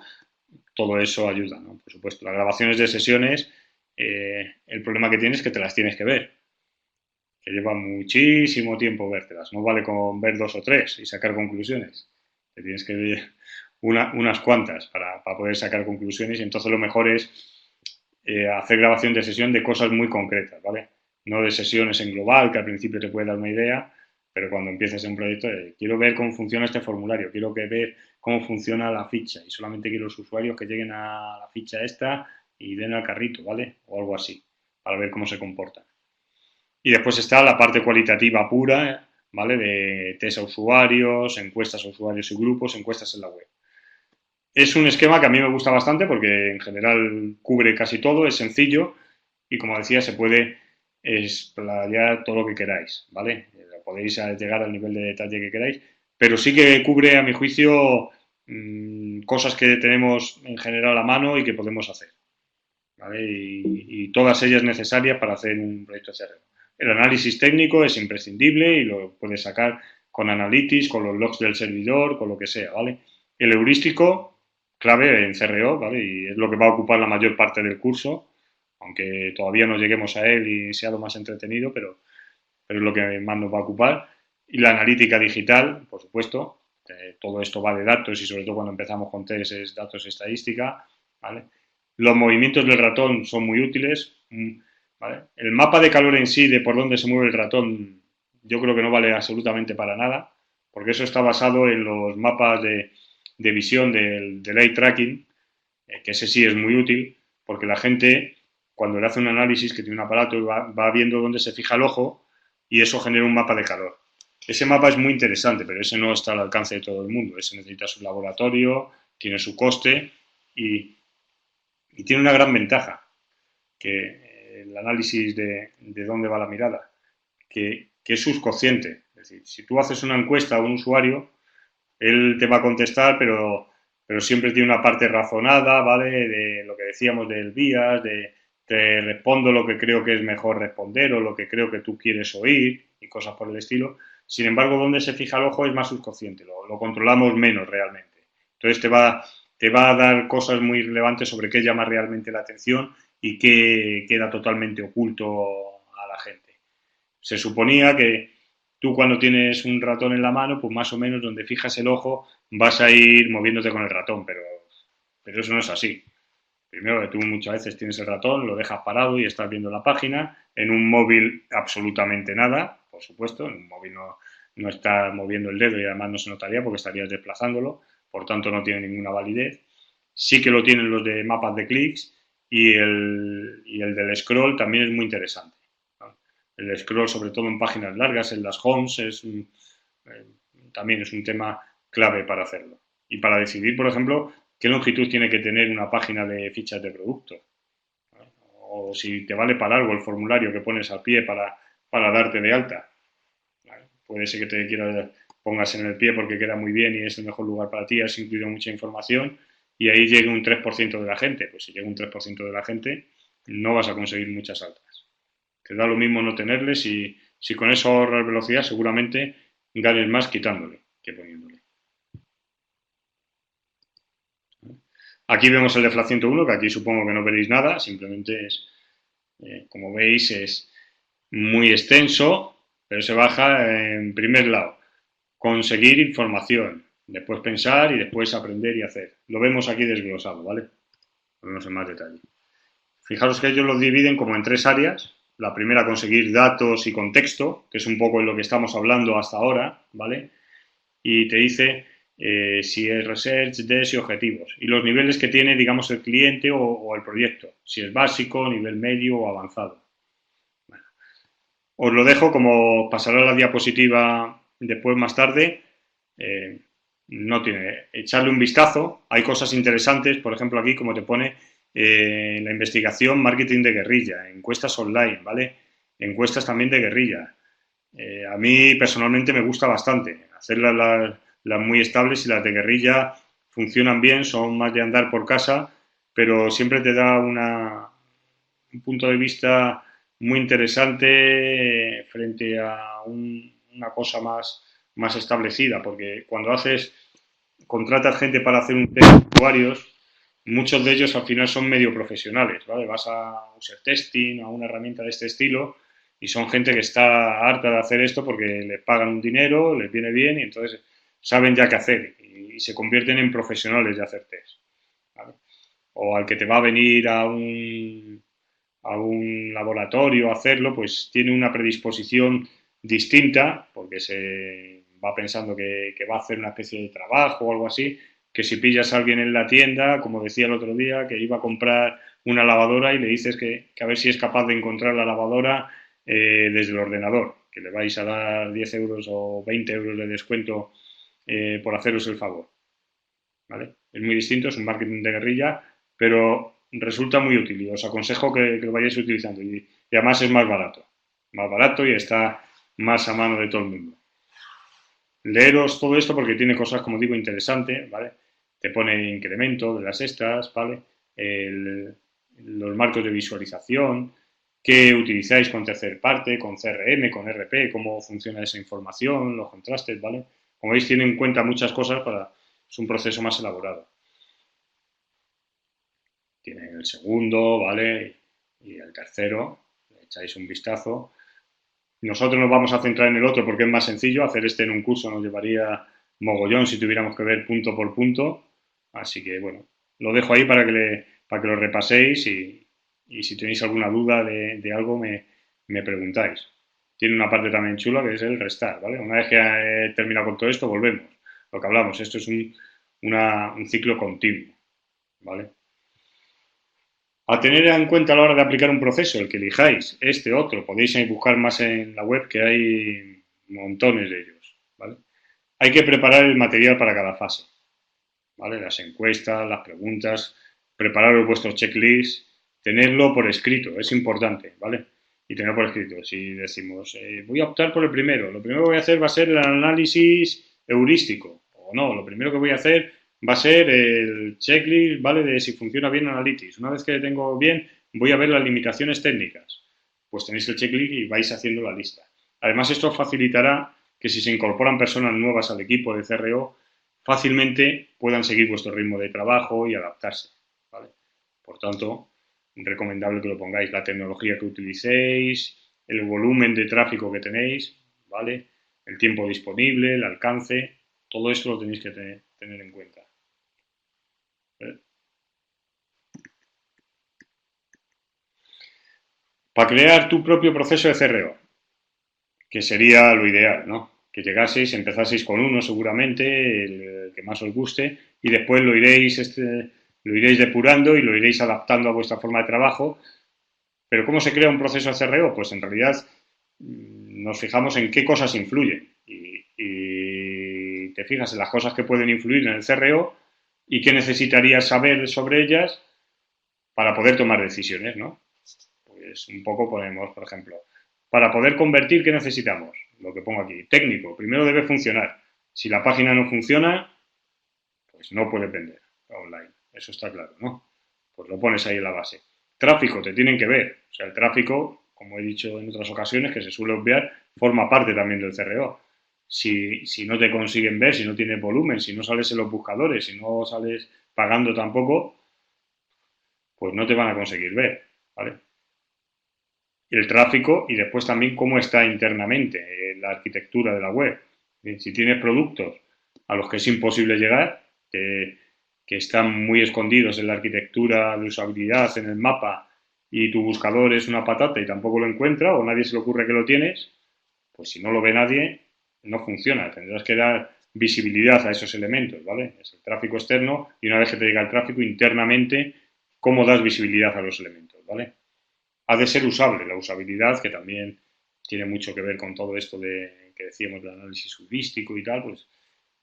todo eso ayuda, ¿no? Por supuesto, las grabaciones de sesiones, el problema que tienes es que te las tienes que ver, que lleva muchísimo tiempo vértelas. No vale con ver dos o tres y sacar conclusiones. Te tienes que ver unas cuantas para poder sacar conclusiones y entonces lo mejor es hacer grabación de sesión de cosas muy concretas, ¿vale? No de sesiones en global, que al principio te puede dar una idea, pero cuando empieces un proyecto, quiero ver cómo funciona este formulario, quiero ver cómo funciona la ficha y solamente quiero los usuarios que lleguen a la ficha esta y den al carrito, ¿vale? O algo así, para ver cómo se comporta. Y después está la parte cualitativa pura, ¿vale? De test a usuarios, encuestas a usuarios y grupos, encuestas en la web. Es un esquema que a mí me gusta bastante porque en general cubre casi todo, es sencillo y como decía se puede explayar todo lo que queráis, ¿vale? Podéis llegar al nivel de detalle que queráis, pero sí que cubre a mi juicio cosas que tenemos en general a mano y que podemos hacer, ¿vale? Y todas ellas necesarias para hacer un proyecto CRO. El análisis técnico es imprescindible y lo puedes sacar con Analytics, con los logs del servidor, con lo que sea, ¿vale? El heurístico, clave en CRO, ¿vale? Y es lo que va a ocupar la mayor parte del curso, aunque todavía no lleguemos a él y sea lo más entretenido, pero es lo que más nos va a ocupar. Y la analítica digital, por supuesto, todo esto va de datos y sobre todo cuando empezamos con test es datos estadística, ¿vale? Los movimientos del ratón son muy útiles, ¿vale? El mapa de calor en sí, de por dónde se mueve el ratón, yo creo que no vale absolutamente para nada, porque eso está basado en los mapas de visión del eye tracking, que ese sí es muy útil, porque la gente, cuando le hace un análisis que tiene un aparato, va viendo dónde se fija el ojo y eso genera un mapa de calor. Ese mapa es muy interesante, pero ese no está al alcance de todo el mundo. Ese necesita su laboratorio, tiene su coste y tiene una gran ventaja, que el análisis de dónde va la mirada, que es subconsciente. Es decir, si tú haces una encuesta a un usuario, él te va a contestar, pero siempre tiene una parte razonada, ¿vale? De lo que decíamos del vías, de te respondo lo que creo que es mejor responder o lo que creo que tú quieres oír y cosas por el estilo. Sin embargo, donde se fija el ojo es más subconsciente, lo controlamos menos realmente. Entonces te va a dar cosas muy relevantes sobre qué llama realmente la atención y qué queda totalmente oculto a la gente. Se suponía que tú cuando tienes un ratón en la mano, pues más o menos donde fijas el ojo vas a ir moviéndote con el ratón, pero eso no es así. Primero que tú muchas veces tienes el ratón, lo dejas parado y estás viendo la página. En un móvil absolutamente nada, por supuesto. En un móvil no estás moviendo el dedo y además no se notaría porque estarías desplazándolo. Por tanto, no tiene ninguna validez. Sí que lo tienen los de mapas de clics y el del scroll también es muy interesante. ¿No? El scroll, sobre todo en páginas largas, en las homes, también es un tema clave para hacerlo. Y para decidir, por ejemplo, qué longitud tiene que tener una página de fichas de producto. ¿No? O si te vale para algo el formulario que pones al pie para darte de alta. ¿Vale? Puede ser que te quieras pongas en el pie porque queda muy bien y es el mejor lugar para ti, has incluido mucha información y ahí llega un 3% de la gente. Pues si llega un 3% de la gente, no vas a conseguir muchas altas. Te da lo mismo no tenerles y si con eso ahorras velocidad, seguramente ganes más quitándole que poniéndole. Aquí vemos el de FLAC 101, que aquí supongo que no veréis nada, simplemente es, como veis, es muy extenso, pero se baja en primer lado. Conseguir información, después pensar y después aprender y hacer. Lo vemos aquí desglosado, ¿vale? Lo vemos en más detalle. Fijaros que ellos lo dividen como en tres áreas. La primera, conseguir datos y contexto, que es un poco en lo que estamos hablando hasta ahora, ¿vale? Y te dice si es research, des y objetivos. Y los niveles que tiene, digamos, el cliente o el proyecto. Si es básico, nivel medio o avanzado. Bueno, os lo dejo como pasará la diapositiva después más tarde. Eh, no tiene. Echarle un vistazo. Hay cosas interesantes, por ejemplo, aquí, como te pone la investigación, marketing de guerrilla, encuestas online, ¿vale? Encuestas también de guerrilla. A mí personalmente me gusta bastante. Hacerlas las muy estables y las de guerrilla funcionan bien, son más de andar por casa, pero siempre te da un punto de vista muy interesante frente a una cosa más establecida, porque cuando contratas gente para hacer un test de usuarios, muchos de ellos al final son medio profesionales, ¿vale? Vas a user testing, a una herramienta de este estilo y son gente que está harta de hacer esto porque les pagan un dinero, les viene bien y entonces saben ya qué hacer y se convierten en profesionales de hacer test, ¿vale? O al que te va a venir a un laboratorio a hacerlo, pues tiene una predisposición distinta, porque se va pensando que va a hacer una especie de trabajo o algo así, que si pillas a alguien en la tienda, como decía el otro día, que iba a comprar una lavadora y le dices que a ver si es capaz de encontrar la lavadora desde el ordenador, que le vais a dar 10 euros o 20 euros de descuento por haceros el favor. ¿Vale? Es muy distinto, es un marketing de guerrilla, pero resulta muy útil y os aconsejo que lo vayáis utilizando y además es más barato y está más a mano de todo el mundo. Leeros todo esto porque tiene cosas, como digo, interesantes, ¿vale? Te pone incremento de las estas, ¿vale? El, los marcos de visualización, qué utilizáis con tercer parte, con CRM, con RP, cómo funciona esa información, los contrastes, ¿vale? Como veis, tiene en cuenta muchas cosas para... Es un proceso más elaborado. Tiene el segundo, ¿vale? Y el tercero, le echáis un vistazo. Nosotros nos vamos a centrar en el otro porque es más sencillo. Hacer este en un curso nos llevaría mogollón si tuviéramos que ver punto por punto. Así que, bueno, lo dejo ahí para que lo repaséis y si tenéis alguna duda de algo me preguntáis. Tiene una parte también chula que es el restar, ¿vale? Una vez que he terminado con todo esto, volvemos. Lo que hablamos, esto es un ciclo continuo, ¿vale? A tener en cuenta a la hora de aplicar un proceso, el que elijáis, este otro, podéis buscar más en la web que hay montones de ellos, ¿vale? Hay que preparar el material para cada fase, ¿vale? Las encuestas, las preguntas, prepararos vuestros checklists, tenerlo por escrito, es importante, ¿vale? Y tenerlo por escrito. Si decimos, voy a optar por el primero, lo primero que voy a hacer va a ser el análisis heurístico, o no, lo primero que voy a hacer va a ser el checklist, ¿vale? De si funciona bien Analytics. Una vez que tengo bien, voy a ver las limitaciones técnicas. Pues tenéis el checklist y vais haciendo la lista. Además, esto facilitará que si se incorporan personas nuevas al equipo de CRO, fácilmente puedan seguir vuestro ritmo de trabajo y adaptarse, ¿vale? Por tanto, recomendable que lo pongáis, la tecnología que utilicéis, el volumen de tráfico que tenéis, ¿vale? El tiempo disponible, el alcance, todo esto lo tenéis que tener en cuenta. ¿Eh? Para crear tu propio proceso de CRO, que sería lo ideal, ¿no? Que llegaseis, empezaseis con uno seguramente, el que más os guste, y después lo iréis depurando y lo iréis adaptando a vuestra forma de trabajo. Pero ¿cómo se crea un proceso de CRO? Pues en realidad nos fijamos en qué cosas influyen y te fijas en las cosas que pueden influir en el CRO y qué necesitarías saber sobre ellas para poder tomar decisiones, ¿no? Pues un poco ponemos, por ejemplo, para poder convertir, ¿qué necesitamos? Lo que pongo aquí, técnico, primero debe funcionar. Si la página no funciona, pues no puedes vender online, eso está claro, ¿no? Pues lo pones ahí en la base. Tráfico, te tienen que ver. O sea, el tráfico, como he dicho en otras ocasiones, que se suele obviar, forma parte también del CRO. Si no te consiguen ver, si no tienes volumen, si no sales en los buscadores, si no sales pagando tampoco, pues no te van a conseguir ver, ¿vale? El tráfico y después también cómo está internamente la arquitectura de la web. Si tienes productos a los que es imposible llegar, que están muy escondidos en la arquitectura de usabilidad, en el mapa, y tu buscador es una patata y tampoco lo encuentra o nadie se le ocurre que lo tienes, pues si no lo ve nadie, no funciona. Tendrás que dar visibilidad a esos elementos, ¿vale? Es el tráfico externo y una vez que te llega el tráfico internamente, cómo das visibilidad a los elementos, ¿vale? Ha de ser usable, la usabilidad, que también tiene mucho que ver con todo esto de que decíamos del análisis heurístico y tal, pues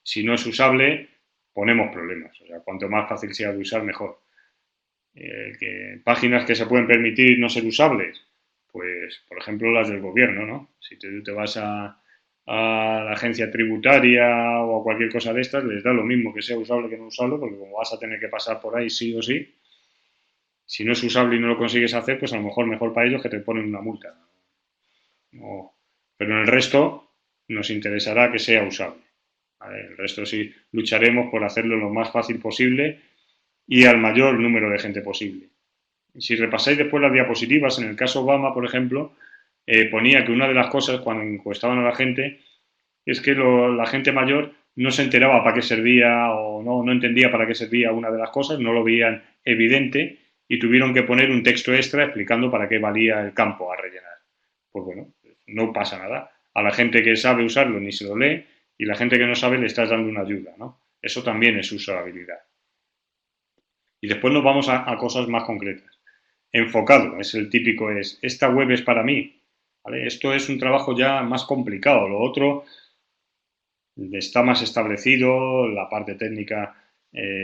si no es usable, ponemos problemas. O sea, cuanto más fácil sea de usar, mejor. Páginas que se pueden permitir no ser usables, pues por ejemplo las del gobierno, ¿no? Si te vas a la agencia tributaria o a cualquier cosa de estas, les da lo mismo que sea usable que no usable, porque como vas a tener que pasar por ahí sí o sí, si no es usable y no lo consigues hacer, pues a lo mejor para ellos que te ponen una multa. No. Pero en el resto nos interesará que sea usable. ¿Vale? El resto sí lucharemos por hacerlo lo más fácil posible y al mayor número de gente posible. Si repasáis después las diapositivas, en el caso Obama, por ejemplo, ponía que una de las cosas cuando encuestaban a la gente es que la gente mayor no se enteraba para qué servía o no entendía para qué servía una de las cosas, no lo veían evidente y tuvieron que poner un texto extra explicando para qué valía el campo a rellenar. Pues bueno, no pasa nada. A la gente que sabe usarlo ni se lo lee y la gente que no sabe le estás dando una ayuda, ¿no? Eso también es usabilidad. Y después nos vamos a cosas más concretas. Enfocado, es el típico, esta web es para mí. ¿Vale? Esto es un trabajo ya más complicado. Lo otro está más establecido, la parte técnica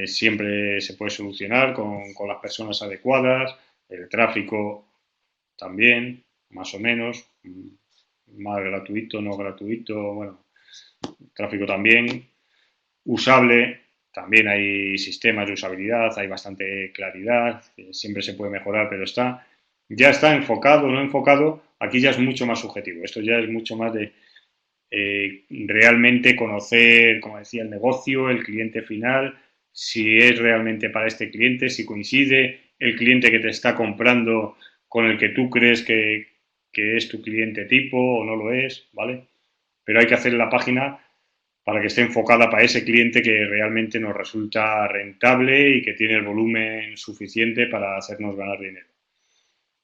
siempre se puede solucionar con las personas adecuadas, el tráfico también, más o menos, más gratuito, no gratuito, bueno, tráfico también, usable, también hay sistemas de usabilidad, hay bastante claridad, siempre se puede mejorar, pero ya está enfocado o no enfocado, aquí ya es mucho más subjetivo, esto ya es mucho más de realmente conocer, como decía, el negocio, el cliente final, si es realmente para este cliente, si coincide el cliente que te está comprando con el que tú crees que es tu cliente tipo o no lo es, ¿vale? Pero hay que hacer la página para que esté enfocada para ese cliente que realmente nos resulta rentable y que tiene el volumen suficiente para hacernos ganar dinero.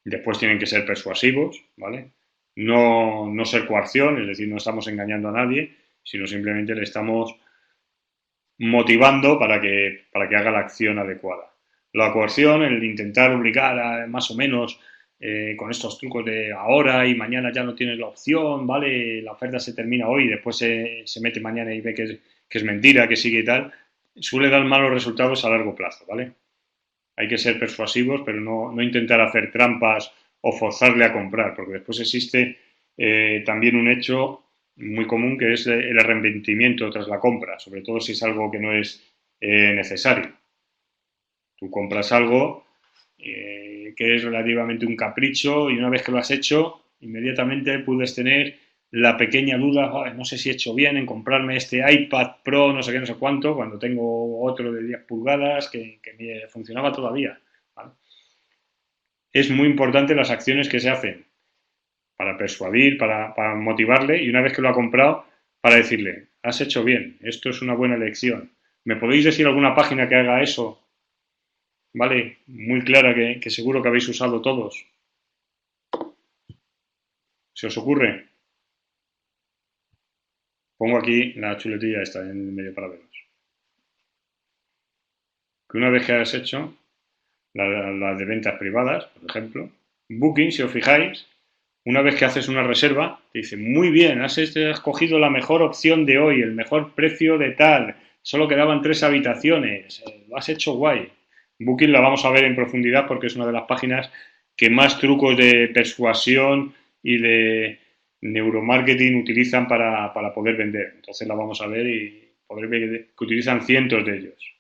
Después tienen que ser persuasivos, ¿vale? No ser coacción, es decir, no estamos engañando a nadie, sino simplemente le estamos motivando para que haga la acción adecuada. La coerción, el intentar obligar a, más o menos con estos trucos de ahora y mañana ya no tienes la opción, ¿vale? La oferta se termina hoy y después se mete mañana y ve que es mentira, que sigue y tal, suele dar malos resultados a largo plazo, ¿vale? Hay que ser persuasivos, pero no intentar hacer trampas o forzarle a comprar, porque después existe también un hecho muy común que es el arrepentimiento tras la compra, sobre todo si es algo que no es necesario. Tú compras algo que es relativamente un capricho y una vez que lo has hecho, inmediatamente puedes tener la pequeña duda, oh, no sé si he hecho bien en comprarme este iPad Pro, no sé qué, no sé cuánto, cuando tengo otro de 10 pulgadas que me funcionaba todavía. ¿Vale? Es muy importante las acciones que se hacen para persuadir, para motivarle y una vez que lo ha comprado, para decirle, has hecho bien, esto es una buena elección. ¿Me podéis decir alguna página que haga eso? ¿Vale? Muy clara que seguro que habéis usado todos. ¿Se os ocurre? Pongo aquí la chuletilla esta en medio para veros. Que una vez que has hecho la de ventas privadas, por ejemplo, Booking, si os fijáis, una vez que haces una reserva, te dice, muy bien, has cogido la mejor opción de hoy, el mejor precio de tal, solo quedaban 3 habitaciones, lo has hecho guay. Booking la vamos a ver en profundidad porque es una de las páginas que más trucos de persuasión y de neuromarketing utilizan para poder vender. Entonces la vamos a ver y podréis ver que utilizan cientos de ellos.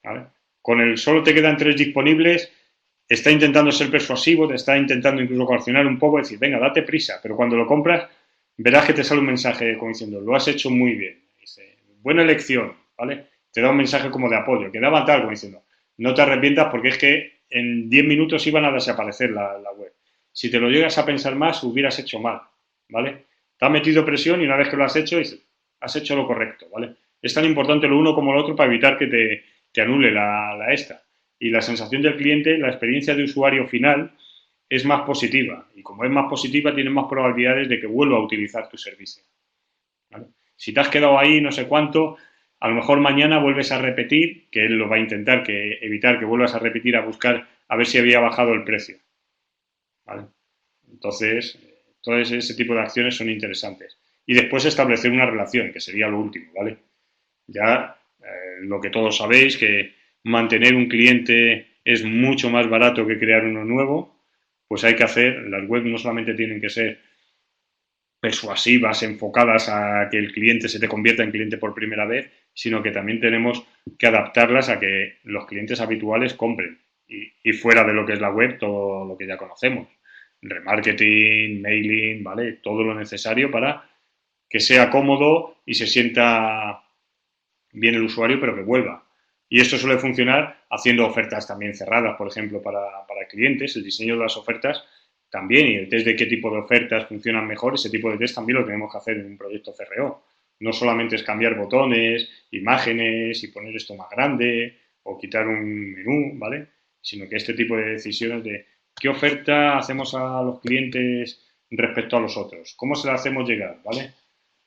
¿Vale? Con el solo te quedan 3 disponibles, está intentando ser persuasivo, te está intentando incluso coaccionar un poco, decir, venga, date prisa, pero cuando lo compras, verás que te sale un mensaje como diciendo, lo has hecho muy bien. Dice, buena elección, ¿vale? Te da un mensaje como de apoyo, que daba tal, como diciendo, no te arrepientas porque es que en 10 minutos iban a desaparecer la web. Si te lo llegas a pensar más, hubieras hecho mal, ¿vale? Te ha metido presión y una vez que lo has hecho, has hecho lo correcto, ¿vale? Es tan importante lo uno como lo otro para evitar que te anule la esta. Y la sensación del cliente, la experiencia de usuario final, es más positiva. Y como es más positiva, tienes más probabilidades de que vuelva a utilizar tu servicio. ¿Vale? Si te has quedado ahí no sé cuánto, a lo mejor mañana vuelves a repetir, que él lo va a intentar, que evitar que vuelvas a repetir a buscar a ver si había bajado el precio. ¿Vale? Entonces, todo ese tipo de acciones son interesantes. Y después establecer una relación, que sería lo último, ¿vale? Ya lo que todos sabéis, que mantener un cliente es mucho más barato que crear uno nuevo, pues hay que hacer, las webs no solamente tienen que ser persuasivas, enfocadas a que el cliente se te convierta en cliente por primera vez, sino que también tenemos que adaptarlas a que los clientes habituales compren y fuera de lo que es la web, todo lo que ya conocemos. Remarketing, mailing, ¿vale? Todo lo necesario para que sea cómodo y se sienta bien el usuario, pero que vuelva. Y esto suele funcionar haciendo ofertas también cerradas, por ejemplo, para clientes. El diseño de las ofertas también, y el test de qué tipo de ofertas funcionan mejor, ese tipo de test también lo tenemos que hacer en un proyecto CRO. No solamente es cambiar botones, imágenes y poner esto más grande o quitar un menú, ¿vale? Sino que este tipo de decisiones de qué oferta hacemos a los clientes respecto a los otros, cómo se la hacemos llegar, ¿vale?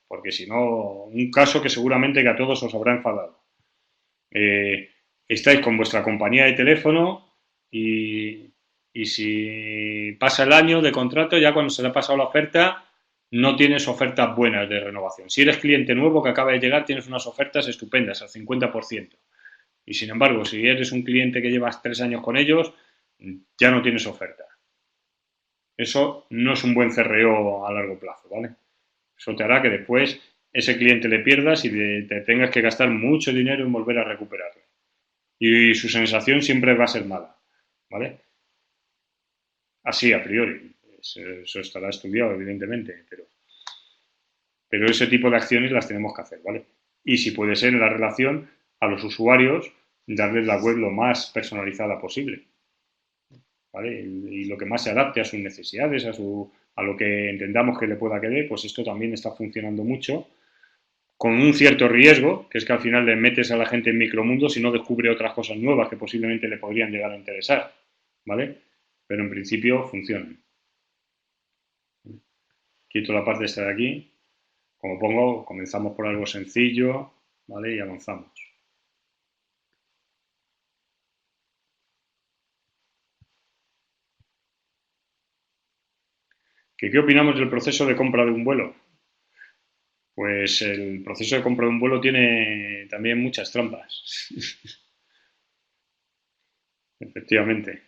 Porque si no, un caso que seguramente que a todos os habrá enfadado. Eh, Estáis con vuestra compañía de teléfono y si pasa el año de contrato, ya cuando se le ha pasado la oferta, no tienes ofertas buenas de renovación. Si eres cliente nuevo que acaba de llegar, tienes unas ofertas estupendas, al 50%. Y sin embargo, si eres un cliente que llevas 3 años con ellos, ya no tienes oferta. Eso no es un buen CRO a largo plazo, ¿vale? Eso te hará que después ese cliente le pierdas y te tengas que gastar mucho dinero en volver a recuperarlo. Y su sensación siempre va a ser mala, ¿vale? Así, a priori. Eso estará estudiado, evidentemente, pero ese tipo de acciones las tenemos que hacer, ¿vale? Y si puede ser en la relación a los usuarios, darles la web lo más personalizada posible, ¿vale? Y lo que más se adapte a sus necesidades, a lo que entendamos que le pueda querer, pues esto también está funcionando mucho, con un cierto riesgo, que es que al final le metes a la gente en micromundos y no descubre otras cosas nuevas que posiblemente le podrían llegar a interesar, ¿vale? Pero en principio funcionan. Quito la parte esta de aquí. Como pongo, comenzamos por algo sencillo, ¿vale? Y avanzamos. ¿Qué opinamos del proceso de compra de un vuelo? Pues el proceso de compra de un vuelo tiene también muchas trampas. Efectivamente.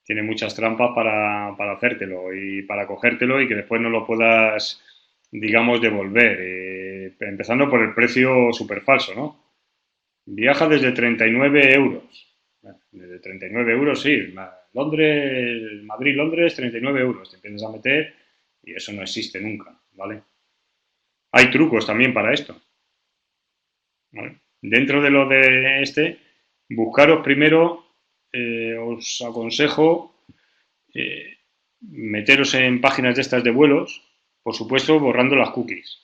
Tiene muchas trampas para hacértelo y para cogértelo y que después no lo puedas, digamos, devolver. Empezando por el precio súper falso, ¿no? Viaja desde 39 euros. Bueno, desde 39 euros, sí. Londres, Madrid-Londres, 39 euros. Te empiezas a meter y eso no existe nunca, ¿vale? Hay trucos también para esto, ¿vale? Dentro de lo de buscaros primero, os aconsejo meteros en páginas de estas de vuelos, por supuesto, borrando las cookies.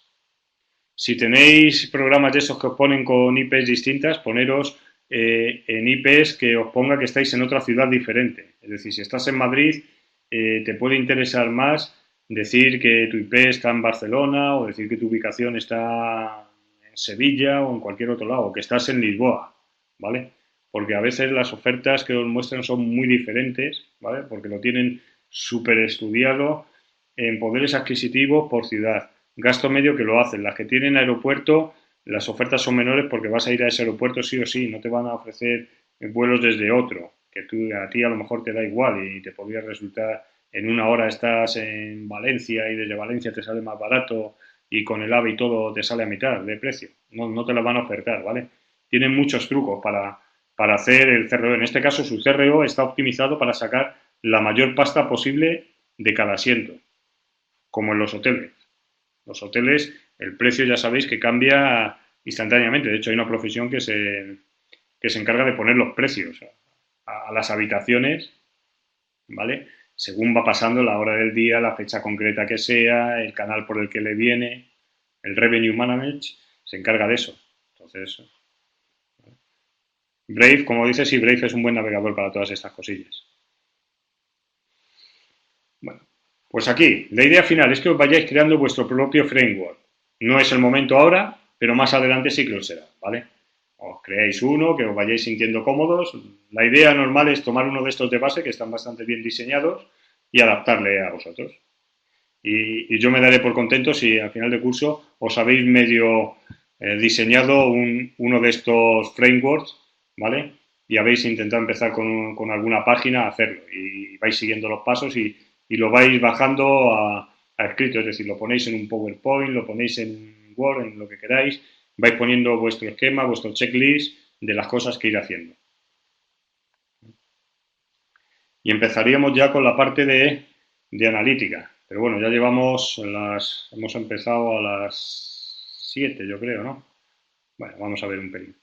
Si tenéis programas de esos que os ponen con IPs distintas, poneros en IPs que os ponga que estáis en otra ciudad diferente. Es decir, si estás en Madrid, te puede interesar más decir que tu IP está en Barcelona o decir que tu ubicación está en Sevilla o en cualquier otro lado, o que estás en Lisboa, ¿vale? Porque a veces las ofertas que os muestran son muy diferentes, ¿vale? Porque lo tienen súper estudiado en poderes adquisitivos por ciudad. Gasto medio que lo hacen. Las que tienen aeropuerto, las ofertas son menores porque vas a ir a ese aeropuerto sí o sí, no te van a ofrecer vuelos desde otro, que a ti a lo mejor te da igual y te podría resultar en una hora estás en Valencia y desde Valencia te sale más barato y con el AVE y todo te sale a mitad de precio. No te lo van a ofertar, ¿vale? Tienen muchos trucos para hacer el CRO. En este caso, su CRO está optimizado para sacar la mayor pasta posible de cada asiento, como en los hoteles. Los hoteles, el precio ya sabéis que cambia instantáneamente. De hecho, hay una profesión que se encarga de poner los precios a las habitaciones, ¿vale? Según va pasando la hora del día, la fecha concreta que sea, el canal por el que le viene, el Revenue Management se encarga de eso. Entonces, Brave, como dices, sí, Brave es un buen navegador para todas estas cosillas. Bueno, pues aquí, la idea final es que os vayáis creando vuestro propio framework. No es el momento ahora, pero más adelante sí que lo será, ¿vale? Os creáis uno, que os vayáis sintiendo cómodos. La idea normal es tomar uno de estos de base, que están bastante bien diseñados, y adaptarle a vosotros. Y yo me daré por contento si al final de curso os habéis medio diseñado uno de estos frameworks, ¿vale? Y habéis intentado empezar con alguna página a hacerlo y vais siguiendo los pasos y lo vais bajando a escrito, es decir, lo ponéis en un PowerPoint, lo ponéis en Word, en lo que queráis, vais poniendo vuestro esquema, vuestro checklist de las cosas que ir haciendo. Y empezaríamos ya con la parte de analítica. Pero bueno, ya hemos empezado a las 7, yo creo, ¿no? Bueno, vamos a ver un pelín.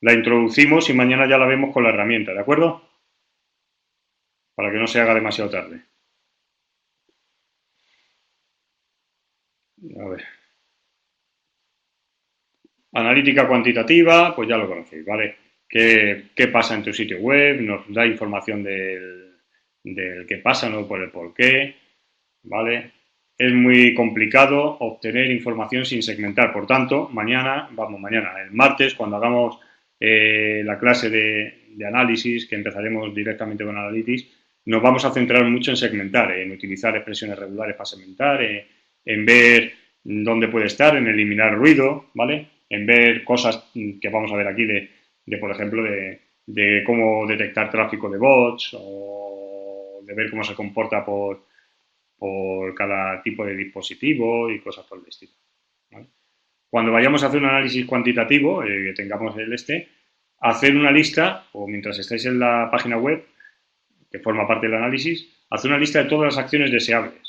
la introducimos y mañana ya la vemos con la herramienta, ¿de acuerdo? Para que no se haga demasiado tarde. A ver. Analítica cuantitativa, pues ya lo conocéis, ¿vale? ¿Qué pasa en tu sitio web? Nos da información del qué pasa, no por el por qué, ¿vale? Es muy complicado obtener información sin segmentar. Por tanto, mañana, el martes, cuando hagamos la clase de análisis, que empezaremos directamente con Analytics, nos vamos a centrar mucho en segmentar, en utilizar expresiones regulares para segmentar, en ver dónde puede estar, en eliminar ruido, ¿vale? En ver cosas que vamos a ver aquí por ejemplo, de cómo detectar tráfico de bots o de ver cómo se comporta por cada tipo de dispositivo y cosas por el estilo, ¿vale? Cuando vayamos a hacer un análisis cuantitativo, que tengamos hacer una lista, o mientras estéis en la página web, que forma parte del análisis, hacer una lista de todas las acciones deseables.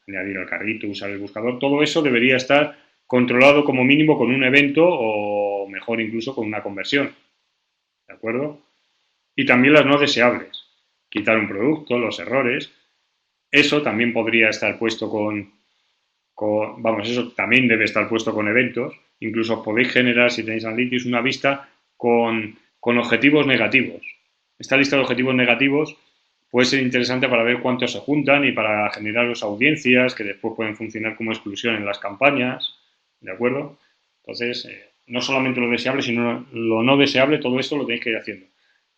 Añadir al carrito, usar el buscador, todo eso debería estar controlado como mínimo con un evento o mejor incluso con una conversión, ¿de acuerdo? Y también las no deseables, quitar un producto, los errores, eso también podría estar puesto vamos, eso también debe estar puesto con eventos. Incluso os podéis generar, si tenéis Analytics, una vista con objetivos negativos. Esta lista de objetivos negativos puede ser interesante para ver cuántos se juntan y para generaros audiencias que después pueden funcionar como exclusión en las campañas, ¿de acuerdo? Entonces, no solamente lo deseable, sino lo no deseable, todo esto lo tenéis que ir haciendo.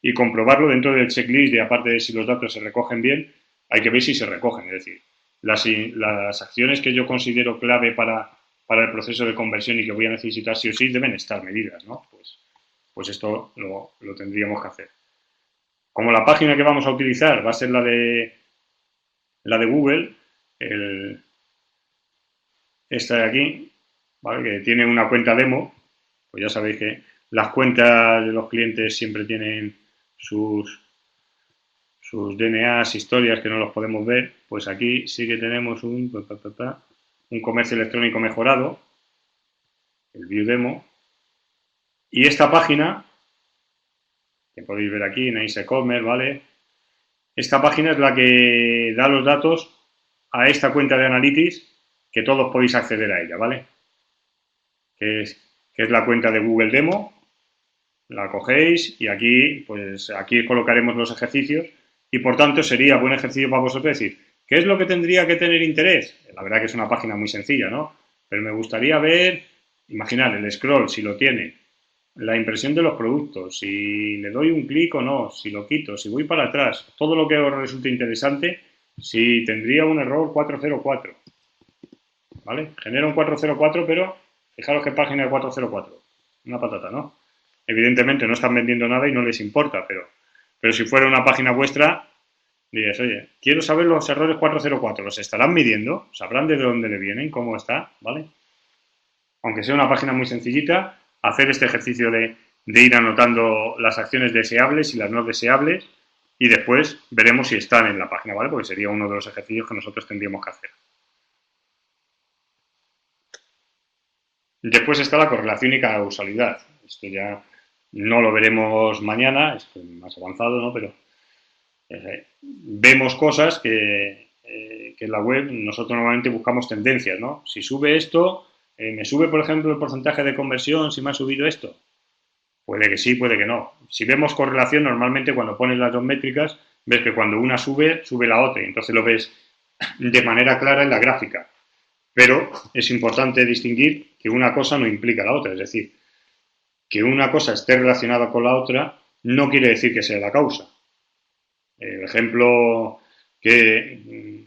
Y comprobarlo dentro del checklist, y aparte de si los datos se recogen bien, hay que ver si se recogen, es decir, las acciones que yo considero clave para el proceso de conversión y que voy a necesitar sí o sí deben estar medidas, ¿no? Pues esto lo tendríamos que hacer. Como la página que vamos a utilizar va a ser la de Google, esta de aquí, ¿vale? Que tiene una cuenta demo, pues ya sabéis que las cuentas de los clientes siempre tienen sus DNAs, historias que no los podemos ver, pues aquí sí que tenemos un comercio electrónico mejorado, el View Demo, y esta página, que podéis ver aquí, Nice E-Commerce, ¿vale? Esta página es la que da los datos a esta cuenta de Analytics, que todos podéis acceder a ella, ¿vale? Que es la cuenta de Google Demo, la cogéis y aquí colocaremos los ejercicios y por tanto sería buen ejercicio para vosotros decir, ¿qué es lo que tendría que tener interés? La verdad que es una página muy sencilla, ¿no? Pero me gustaría ver, imaginar el scroll, si lo tiene, la impresión de los productos, si le doy un clic o no, si lo quito, si voy para atrás, todo lo que os resulte interesante, si tendría un error 404, ¿vale? Genera un 404, pero fijaros qué página de 404, una patata, ¿no? Evidentemente no están vendiendo nada y no les importa, pero si fuera una página vuestra, dirías, oye, quiero saber los errores 404, ¿los estarán midiendo? ¿Sabrán de dónde le vienen? ¿Cómo está? ¿Vale? Aunque sea una página muy sencillita, hacer este ejercicio de ir anotando las acciones deseables y las no deseables y después veremos si están en la página, ¿vale? Porque sería uno de los ejercicios que nosotros tendríamos que hacer. Después está la correlación y causalidad. Esto ya no lo veremos mañana, es más avanzado, ¿no? Pero vemos cosas que en la web nosotros normalmente buscamos tendencias, ¿no? Si sube esto, me sube, por ejemplo, el porcentaje de conversión, si me ha subido esto. Puede que sí, puede que no. Si vemos correlación, normalmente cuando pones las dos métricas, ves que cuando una sube, sube la otra, y entonces lo ves de manera clara en la gráfica. Pero es importante distinguir que una cosa no implica la otra, es decir, que una cosa esté relacionada con la otra no quiere decir que sea la causa. El ejemplo que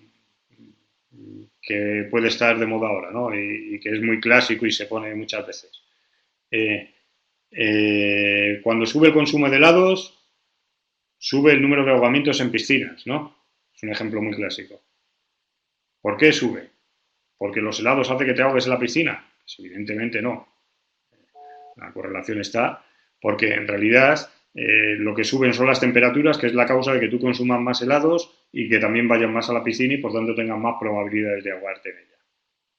puede estar de moda ahora, ¿no? Y que es muy clásico y se pone muchas veces. Cuando sube el consumo de helados, sube el número de ahogamientos en piscinas, ¿no? Es un ejemplo muy clásico. ¿Por qué sube? ¿Porque los helados hacen que te ahogues en la piscina? Pues evidentemente no. La correlación está porque en realidad lo que suben son las temperaturas, que es la causa de que tú consumas más helados y que también vayan más a la piscina y por tanto tengas más probabilidades de ahogarte en ella,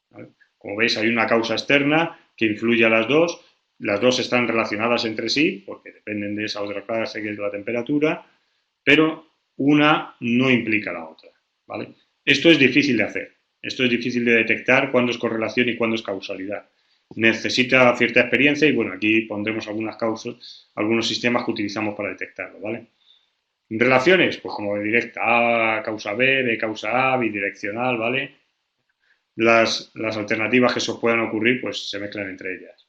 ¿vale? Como veis, hay una causa externa que influye a las dos Las dos están relacionadas entre sí, porque dependen de esa otra clase que es la temperatura, pero una no implica la otra, ¿vale? Esto es difícil de hacer, esto es difícil de detectar cuándo es correlación y cuándo es causalidad. Necesita cierta experiencia y bueno, aquí pondremos algunas causas, algunos sistemas que utilizamos para detectarlo, ¿vale? Relaciones, pues como de directa A causa B, B causa A, bidireccional, ¿vale? Las alternativas que se os puedan ocurrir, pues se mezclan entre ellas.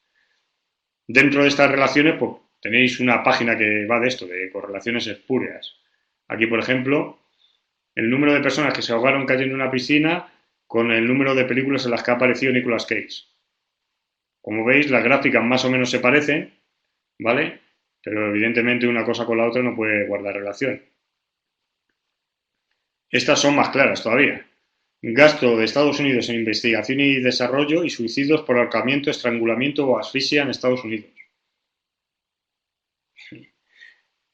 Dentro de estas relaciones, pues tenéis una página que va de esto, de correlaciones espurias. Aquí, por ejemplo, el número de personas que se ahogaron cayendo en una piscina con el número de películas en las que ha aparecido Nicolas Cage. Como veis, las gráficas más o menos se parecen, ¿vale? Pero evidentemente una cosa con la otra no puede guardar relación. Estas son más claras todavía. Gasto de Estados Unidos en investigación y desarrollo y suicidios por ahorcamiento, estrangulamiento o asfixia en Estados Unidos.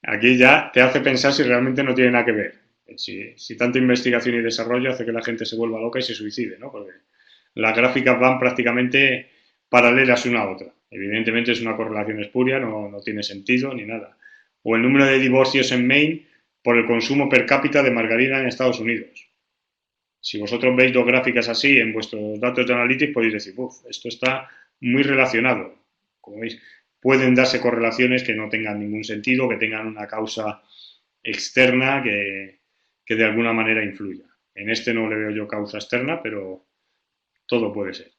Aquí ya te hace pensar si realmente no tiene nada que ver. Si tanta investigación y desarrollo hace que la gente se vuelva loca y se suicide, ¿no? Porque las gráficas van prácticamente paralelas una a otra. Evidentemente es una correlación espuria, no tiene sentido ni nada. O el número de divorcios en Maine por el consumo per cápita de margarina en Estados Unidos. Si vosotros veis dos gráficas así en vuestros datos de Analytics, podéis decir, esto está muy relacionado. Como veis, pueden darse correlaciones que no tengan ningún sentido, que tengan una causa externa que de alguna manera influya. En este no le veo yo causa externa, pero todo puede ser.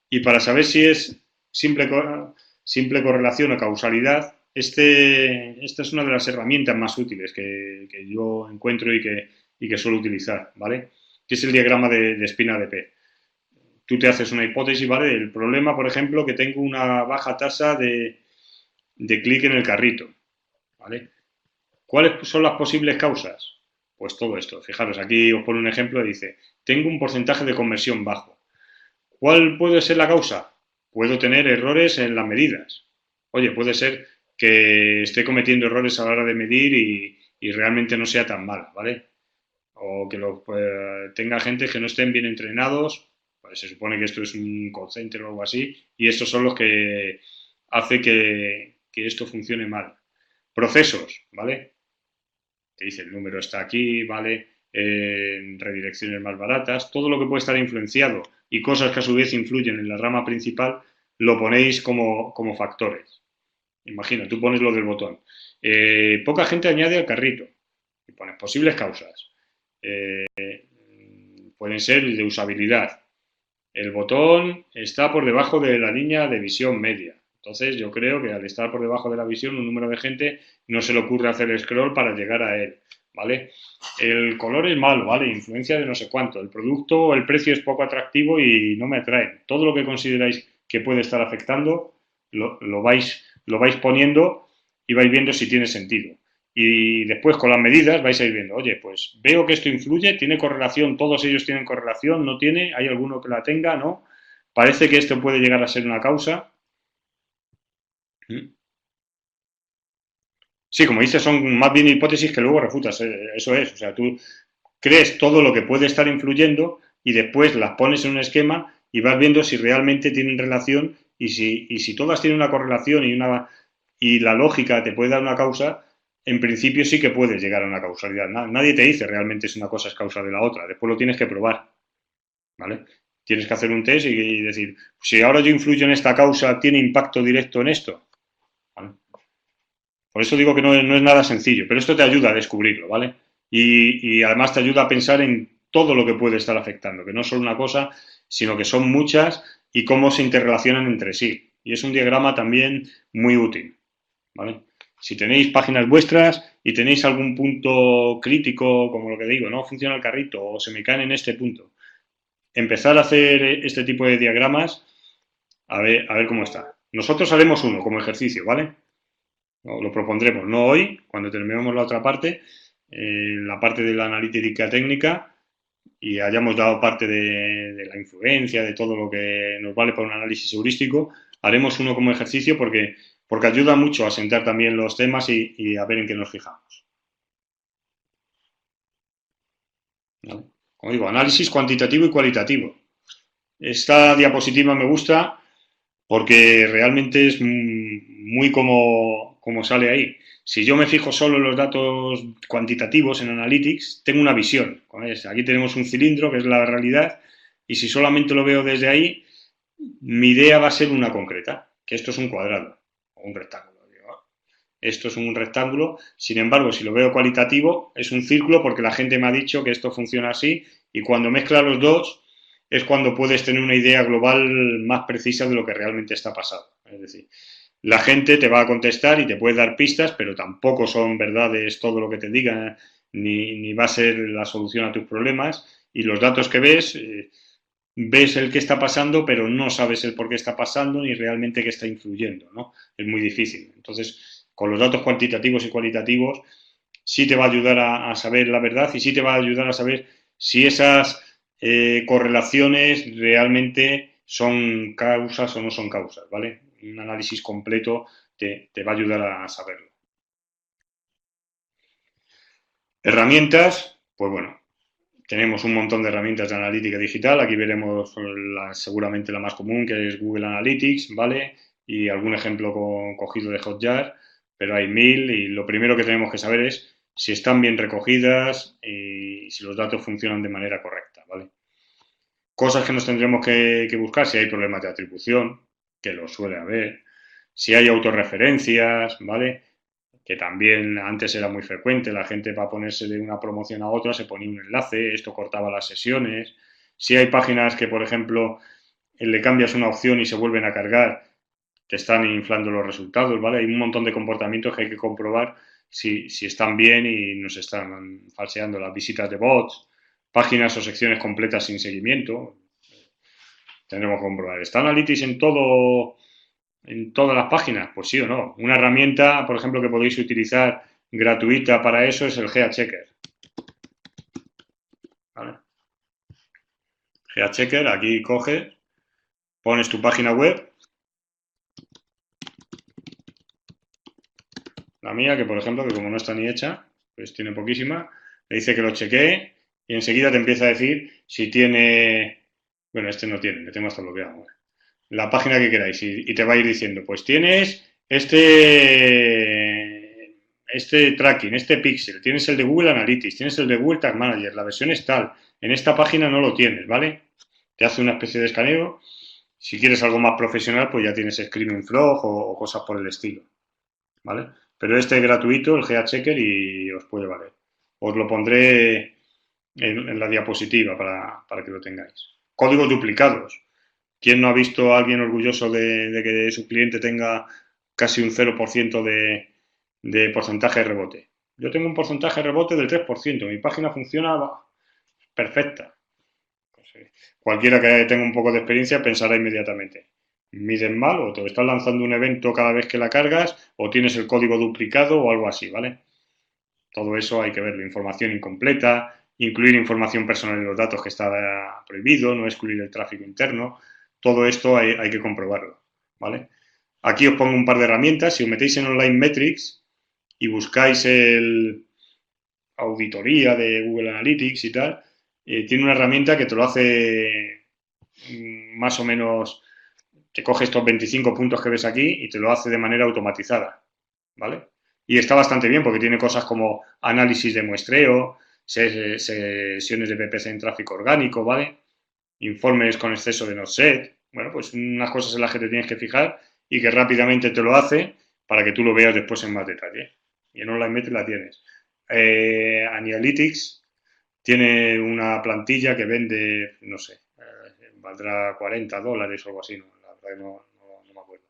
Y para saber si es simple correlación o causalidad, esta es una de las herramientas más útiles que yo encuentro y que suelo utilizar, ¿vale? Que es el diagrama de espina de pez. Tú te haces una hipótesis, ¿vale? El problema, por ejemplo, que tengo una baja tasa de clic en el carrito, ¿vale? ¿Cuáles son las posibles causas? Pues todo esto. Fijaros, aquí os pone un ejemplo y dice, tengo un porcentaje de conversión bajo. ¿Cuál puede ser la causa? Puedo tener errores en las medidas. Oye, puede ser que esté cometiendo errores a la hora de medir y realmente no sea tan mal, ¿vale? O que tenga gente que no estén bien entrenados, pues se supone que esto es un call center o algo así, y estos son los que hace que esto funcione mal. Procesos, ¿vale? Te dice el número está aquí, ¿vale? Redirecciones más baratas, todo lo que puede estar influenciado y cosas que a su vez influyen en la rama principal, lo ponéis como factores. Imagina, tú pones lo del botón. Poca gente añade al carrito. Y pones posibles causas. Pueden ser de usabilidad. El botón está por debajo de la línea de visión media. Entonces yo creo que al estar por debajo de la visión, un número de gente no se le ocurre hacer scroll para llegar a él, ¿vale? El color es malo, ¿vale? Influencia de no sé cuánto. El producto o el precio es poco atractivo y no me atrae. Todo lo que consideráis que puede estar afectando lo vais poniendo y vais viendo si tiene sentido. Y después con las medidas vais a ir viendo, oye, pues veo que esto influye, tiene correlación, todos ellos tienen correlación, no tiene, hay alguno que la tenga, ¿no? Parece que esto puede llegar a ser una causa. Sí, como dices, son más bien hipótesis que luego refutas, eso es, o sea, tú crees todo lo que puede estar influyendo y después las pones en un esquema y vas viendo si realmente tienen relación y si todas tienen una correlación y la lógica te puede dar una causa, en principio sí que puedes llegar a una causalidad. Nadie te dice realmente si una cosa es causa de la otra, después lo tienes que probar, ¿vale? Tienes que hacer un test y decir, si ahora yo influyo en esta causa, ¿tiene impacto directo en esto? ¿Vale? Por eso digo que no es nada sencillo, pero esto te ayuda a descubrirlo, ¿vale? Y además te ayuda a pensar en todo lo que puede estar afectando, que no es solo una cosa, sino que son muchas y cómo se interrelacionan entre sí. Y es un diagrama también muy útil, ¿vale? Si tenéis páginas vuestras y tenéis algún punto crítico, como lo que digo, no funciona el carrito o se me caen en este punto, empezar a hacer este tipo de diagramas a ver cómo está. Nosotros haremos uno como ejercicio, ¿vale? Lo propondremos, no hoy, cuando terminemos la otra parte, la parte de la analítica técnica y hayamos dado parte de la influencia, de todo lo que nos vale para un análisis heurístico, haremos uno como ejercicio porque ayuda mucho a sentar también los temas y a ver en qué nos fijamos. ¿Vale? Como digo, análisis cuantitativo y cualitativo. Esta diapositiva me gusta porque realmente es muy como sale ahí. Si yo me fijo solo en los datos cuantitativos en Analytics, tengo una visión. Aquí tenemos un cilindro, que es la realidad, y si solamente lo veo desde ahí, mi idea va a ser una concreta, que esto es un cuadrado o un rectángulo. Esto es un rectángulo, sin embargo, si lo veo cualitativo, es un círculo porque la gente me ha dicho que esto funciona así y cuando mezcla los dos es cuando puedes tener una idea global más precisa de lo que realmente está pasando. Es decir, la gente te va a contestar y te puede dar pistas, pero tampoco son verdades todo lo que te digan, ni va a ser la solución a tus problemas. Y los datos que ves, ves el que está pasando, pero no sabes el por qué está pasando ni realmente qué está influyendo, ¿no? Es muy difícil. Entonces, con los datos cuantitativos y cualitativos, sí te va a ayudar a saber la verdad y sí te va a ayudar a saber si esas correlaciones realmente son causas o no son causas, ¿vale? Un análisis completo te va a ayudar a saberlo. Herramientas, pues bueno, tenemos un montón de herramientas de analítica digital. Aquí veremos seguramente la más común, que es Google Analytics, ¿vale? Y algún ejemplo cogido de Hotjar, pero hay mil y lo primero que tenemos que saber es si están bien recogidas y si los datos funcionan de manera correcta, ¿vale? Cosas que nos tendremos que buscar si hay problemas de atribución, que lo suele haber, si hay autorreferencias, ¿vale? Que también antes era muy frecuente, la gente para ponerse de una promoción a otra se ponía un enlace, esto cortaba las sesiones. Si hay páginas que, por ejemplo, le cambias una opción y se vuelven a cargar, te están inflando los resultados, ¿vale? Hay un montón de comportamientos que hay que comprobar si están bien y nos están falseando las visitas de bots, páginas o secciones completas sin seguimiento. Tendremos que comprobar. ¿Está Analytics en todas las páginas? Pues sí o no. Una herramienta, por ejemplo, que podéis utilizar gratuita para eso es el GeoChecker. ¿Vale? GeoChecker, aquí coges, pones tu página web, la mía, que por ejemplo, que como no está ni hecha, pues tiene poquísima, le dice que lo chequee y enseguida te empieza a decir si tiene, bueno, este no tiene, le tengo hasta bloqueado. ¿Vale? La página que queráis y te va a ir diciendo, pues tienes este tracking, este pixel, tienes el de Google Analytics, tienes el de Google Tag Manager, la versión es tal, en esta página no lo tienes, ¿vale? Te hace una especie de escaneo. Si quieres algo más profesional, pues ya tienes Screaming Frog o cosas por el estilo, ¿vale? Pero este es gratuito, el GeoChecker, y os puede valer. Os lo pondré en la diapositiva para que lo tengáis. Códigos duplicados. ¿Quién no ha visto a alguien orgulloso de que su cliente tenga casi un 0% de porcentaje de rebote? Yo tengo un porcentaje de rebote del 3%. Mi página funciona perfecta. Pues, cualquiera que tenga un poco de experiencia pensará inmediatamente. Miden mal o te estás lanzando un evento cada vez que la cargas o tienes el código duplicado o algo así, ¿vale? Todo eso hay que verlo. Información incompleta, incluir información personal en los datos que está prohibido, no excluir el tráfico interno. Todo esto hay que comprobarlo, ¿vale? Aquí os pongo un par de herramientas. Si os metéis en Online Metrics y buscáis el auditoría de Google Analytics y tal, tiene una herramienta que te lo hace más o menos, te coge estos 25 puntos que ves aquí y te lo hace de manera automatizada, ¿vale? Y está bastante bien porque tiene cosas como análisis de muestreo, sesiones de PPC en tráfico orgánico, ¿vale? Informes con exceso de no-set. Bueno, pues unas cosas en las que te tienes que fijar y que rápidamente te lo hace para que tú lo veas después en más detalle. Y en Online Metrics la tienes. Analytics tiene una plantilla que vende, no sé, valdrá $40 o algo así, ¿no? La verdad que no me acuerdo.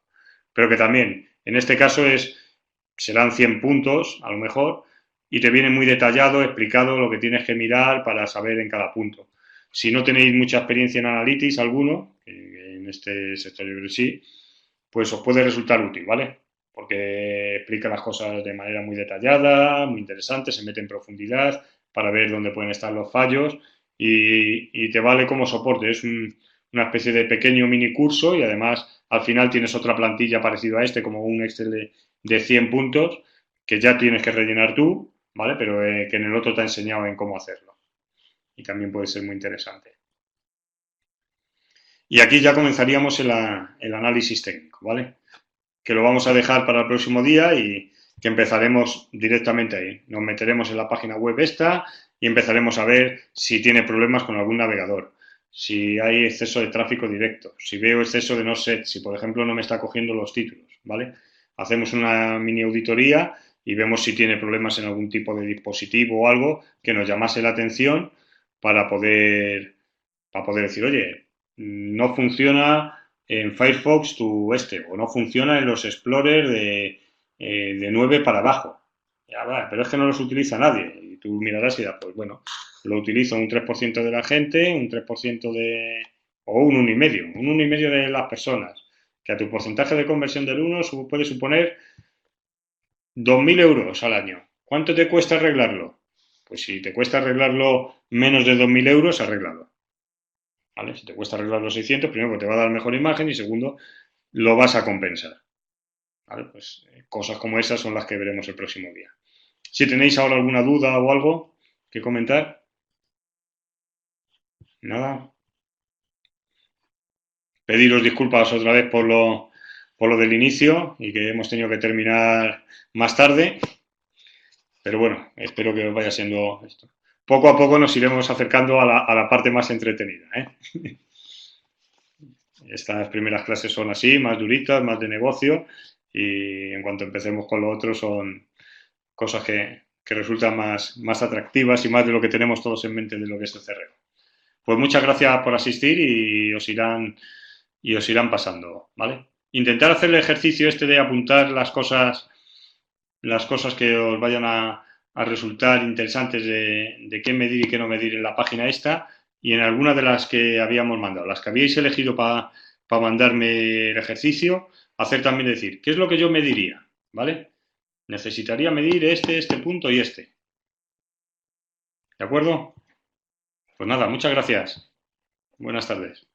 Pero que también, en este caso serán 100 puntos, a lo mejor, y te viene muy detallado, explicado lo que tienes que mirar para saber en cada punto. Si no tenéis mucha experiencia en Analytics, alguno, que en este sector yo creo que sí, pues os puede resultar útil, ¿vale? Porque explica las cosas de manera muy detallada, muy interesante, se mete en profundidad para ver dónde pueden estar los fallos y te vale como soporte. Es una especie de pequeño mini curso y además al final tienes otra plantilla parecida a este, como un Excel de 100 puntos que ya tienes que rellenar tú, ¿vale? Pero que en el otro te ha enseñado en cómo hacerlo. Y también puede ser muy interesante. Y aquí ya comenzaríamos el análisis técnico, ¿vale? que lo vamos a dejar para el próximo día y que empezaremos directamente ahí. Nos meteremos en la página web esta y empezaremos a ver si tiene problemas con algún navegador, si hay exceso de tráfico directo, si veo exceso de no set, si por ejemplo no me está cogiendo los títulos, ¿vale? Hacemos una mini auditoría y vemos si tiene problemas en algún tipo de dispositivo o algo que nos llamase la atención para poder decir, oye, no funciona en Firefox o no funciona en los Explorer de 9 para abajo. Ya va, pero es que no los utiliza nadie. Y tú mirarás y dirás, pues bueno, lo utiliza un 3% de la gente, un 3% o un 1,5%, un 1,5% de las personas. Que a tu porcentaje de conversión del 1 puede suponer 2.000 euros al año. ¿Cuánto te cuesta arreglarlo? Pues si te cuesta arreglarlo menos de 2.000 euros, arréglalo. ¿Vale? Si te cuesta arreglar los 600, primero porque te va a dar mejor imagen y segundo, lo vas a compensar. ¿Vale? Pues cosas como esas son las que veremos el próximo día. Si tenéis ahora alguna duda o algo que comentar, nada. Pediros disculpas otra vez por lo del inicio y que hemos tenido que terminar más tarde. Pero bueno, espero que os vaya siendo esto. Poco a poco nos iremos acercando a la parte más entretenida, ¿eh? Estas primeras clases son así, más duritas, más de negocio, y en cuanto empecemos con lo otro son cosas que resultan más atractivas y más de lo que tenemos todos en mente de lo que es el CRO. Pues muchas gracias por asistir y os irán pasando, ¿vale? Intentar hacer el ejercicio este de apuntar las cosas que os vayan a resultar interesantes de qué medir y qué no medir en la página esta y en alguna de las que habíamos mandado, las que habíais elegido para mandarme el ejercicio, hacer también decir, ¿qué es lo que yo mediría? ¿Vale? Necesitaría medir este punto y este. ¿De acuerdo? Pues nada, muchas gracias. Buenas tardes.